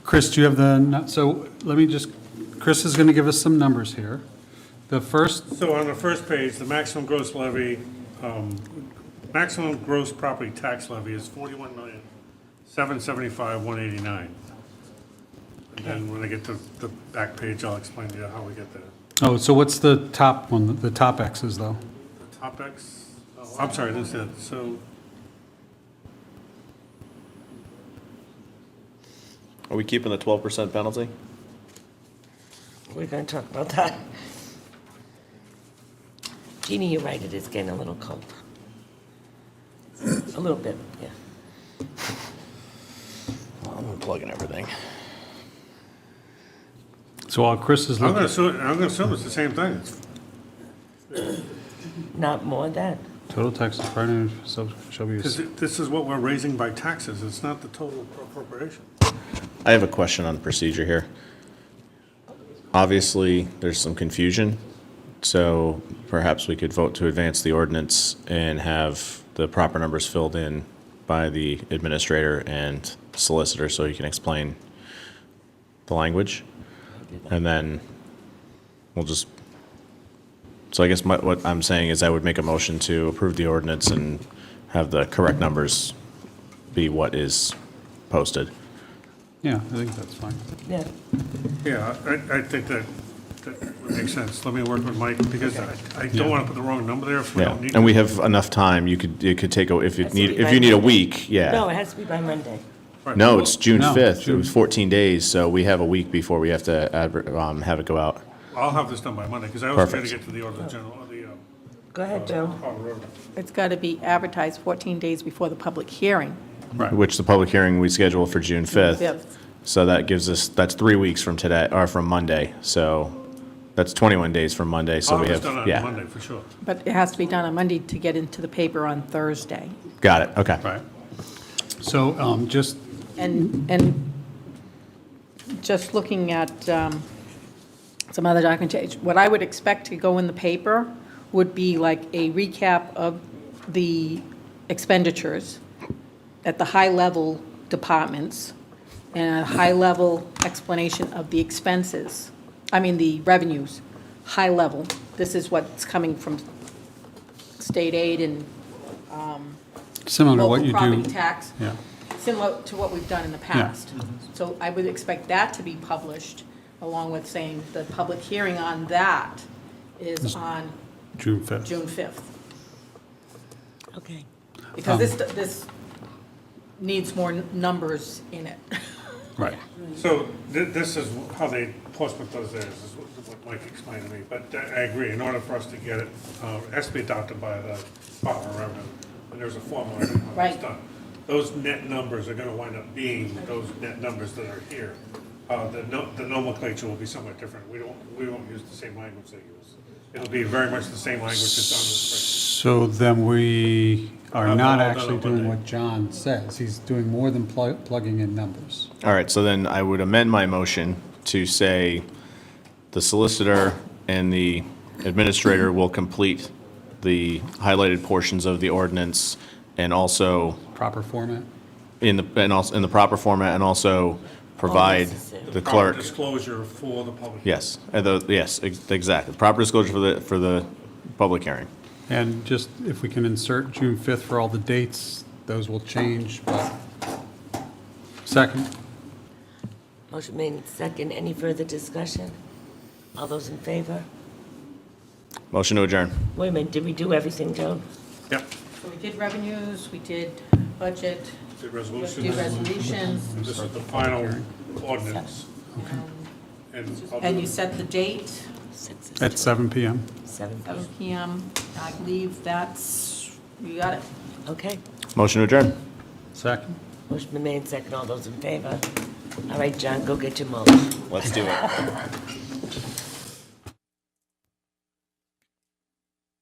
Chris, do you have so let me just, Chris is going to give us some numbers here. The first,
So on the first page, the maximum gross levy, maximum gross property tax levy is $41,775,189. And then when I get to the back page, I'll explain to you how we get there.
oh, so what's the top one, the top X's though?
The top X, oh, I'm sorry, this is, so,
Are we keeping the 12% penalty?
We're going to talk about that. Jeannie, you're right, it is getting a little cold. A little bit, yeah.
I'm unplugging everything.
So while Chris is
I'm gonna
looking,
assume it's the same thing.
Not more than.
total taxes shall be,
Because this is what we're raising by taxes, it's not the total appropriation.
I have a question on the procedure here. Obviously, there's some confusion, so perhaps we could vote to advance the ordinance and have the proper numbers filled in by the administrator and solicitor so you can explain the language. And then we'll just, so I guess what I'm saying is I would make a motion to approve the ordinance and have the correct numbers be what is posted.
yeah, I think that's fine.
Yeah.
Yeah, I think that would make sense. Let me work with Mike, because I don't want to put the wrong number there if we
Yeah,
don't need
and we
to.
have enough time. You could take, if you
Has to
need,
be
if
by
you need a
Monday.
week,
No,
yeah.
it has to be by Monday.
Right.
No, it's June
No,
5th. It
June.
was 14 days, so we have a week before we have to have it go out.
I'll have this done by Monday, because I was trying to
Perfect.
get to the order of general, the,
Go ahead, Joe.
Department of Revenue.
It's got to be advertised 14 days before the public hearing.
Right.
Which the public hearing we scheduled for June 5th.
5th.
So that gives us, that's 3 weeks from today, or from Monday. So that's 21 days from Monday, so
I'll
we
have this
have,
done on
yeah.
Monday, for sure.
But it has to be done on Monday to get into the paper on Thursday.
Got it, okay.
Right. So, just,
And just looking at some other documentation, what I would expect to go in the paper would be like a recap of the expenditures at the high-level departments and a high-level explanation of the expenses, the revenues, high level. This is what's coming from state aid and
similar to what
local
you
property
do.
tax,
Yeah,
similar to what we've done in the past. So I would expect that to be published, along with saying the public hearing on that is on
June 5th.
June 5th.
Okay.
Because this needs more numbers in it.
Right.
So this is how Portsmouth does theirs, is what Mike explained to me. But I agree, in order for us to get it, it has to be adopted by the Department of Revenue, and there's a formula on how
Right.
it's done. Those net numbers are gonna wind up being those net numbers that are here. The nomenclature will be somewhat different. We won't use the same language they use. It'll be very much the same language that's on the spreadsheet.
So then we are
Have
not
that all done
actually
on
doing
Monday.
what John says. He's doing more than plugging in numbers.
All right, so then I would amend my motion to say the solicitor and the administrator will complete the highlighted portions of the ordinance and also
Proper format?
in the proper format, and also provide
necessary.
the
Proper
clerk.
disclosure for the public.
Yes, exactly. Proper disclosure for the public hearing.
And just, if we can insert June 5th for all the dates, those will change, but. Second?
Motion made second. Any further discussion? All those in favor?
Motion to adjourn.
Wait a minute, did we do everything, Joe?
Yep.
So we did revenues, we did budget,
The
we
resolutions.
did resolutions,
And this is the final ordinance.
and you set the date,
6
At 7 PM.
7.
7 PM. I believe you got it.
Okay.
Motion to adjourn.
Second?
Motion been made second. All those in favor? All right, John, go get your mulch.
Let's do it.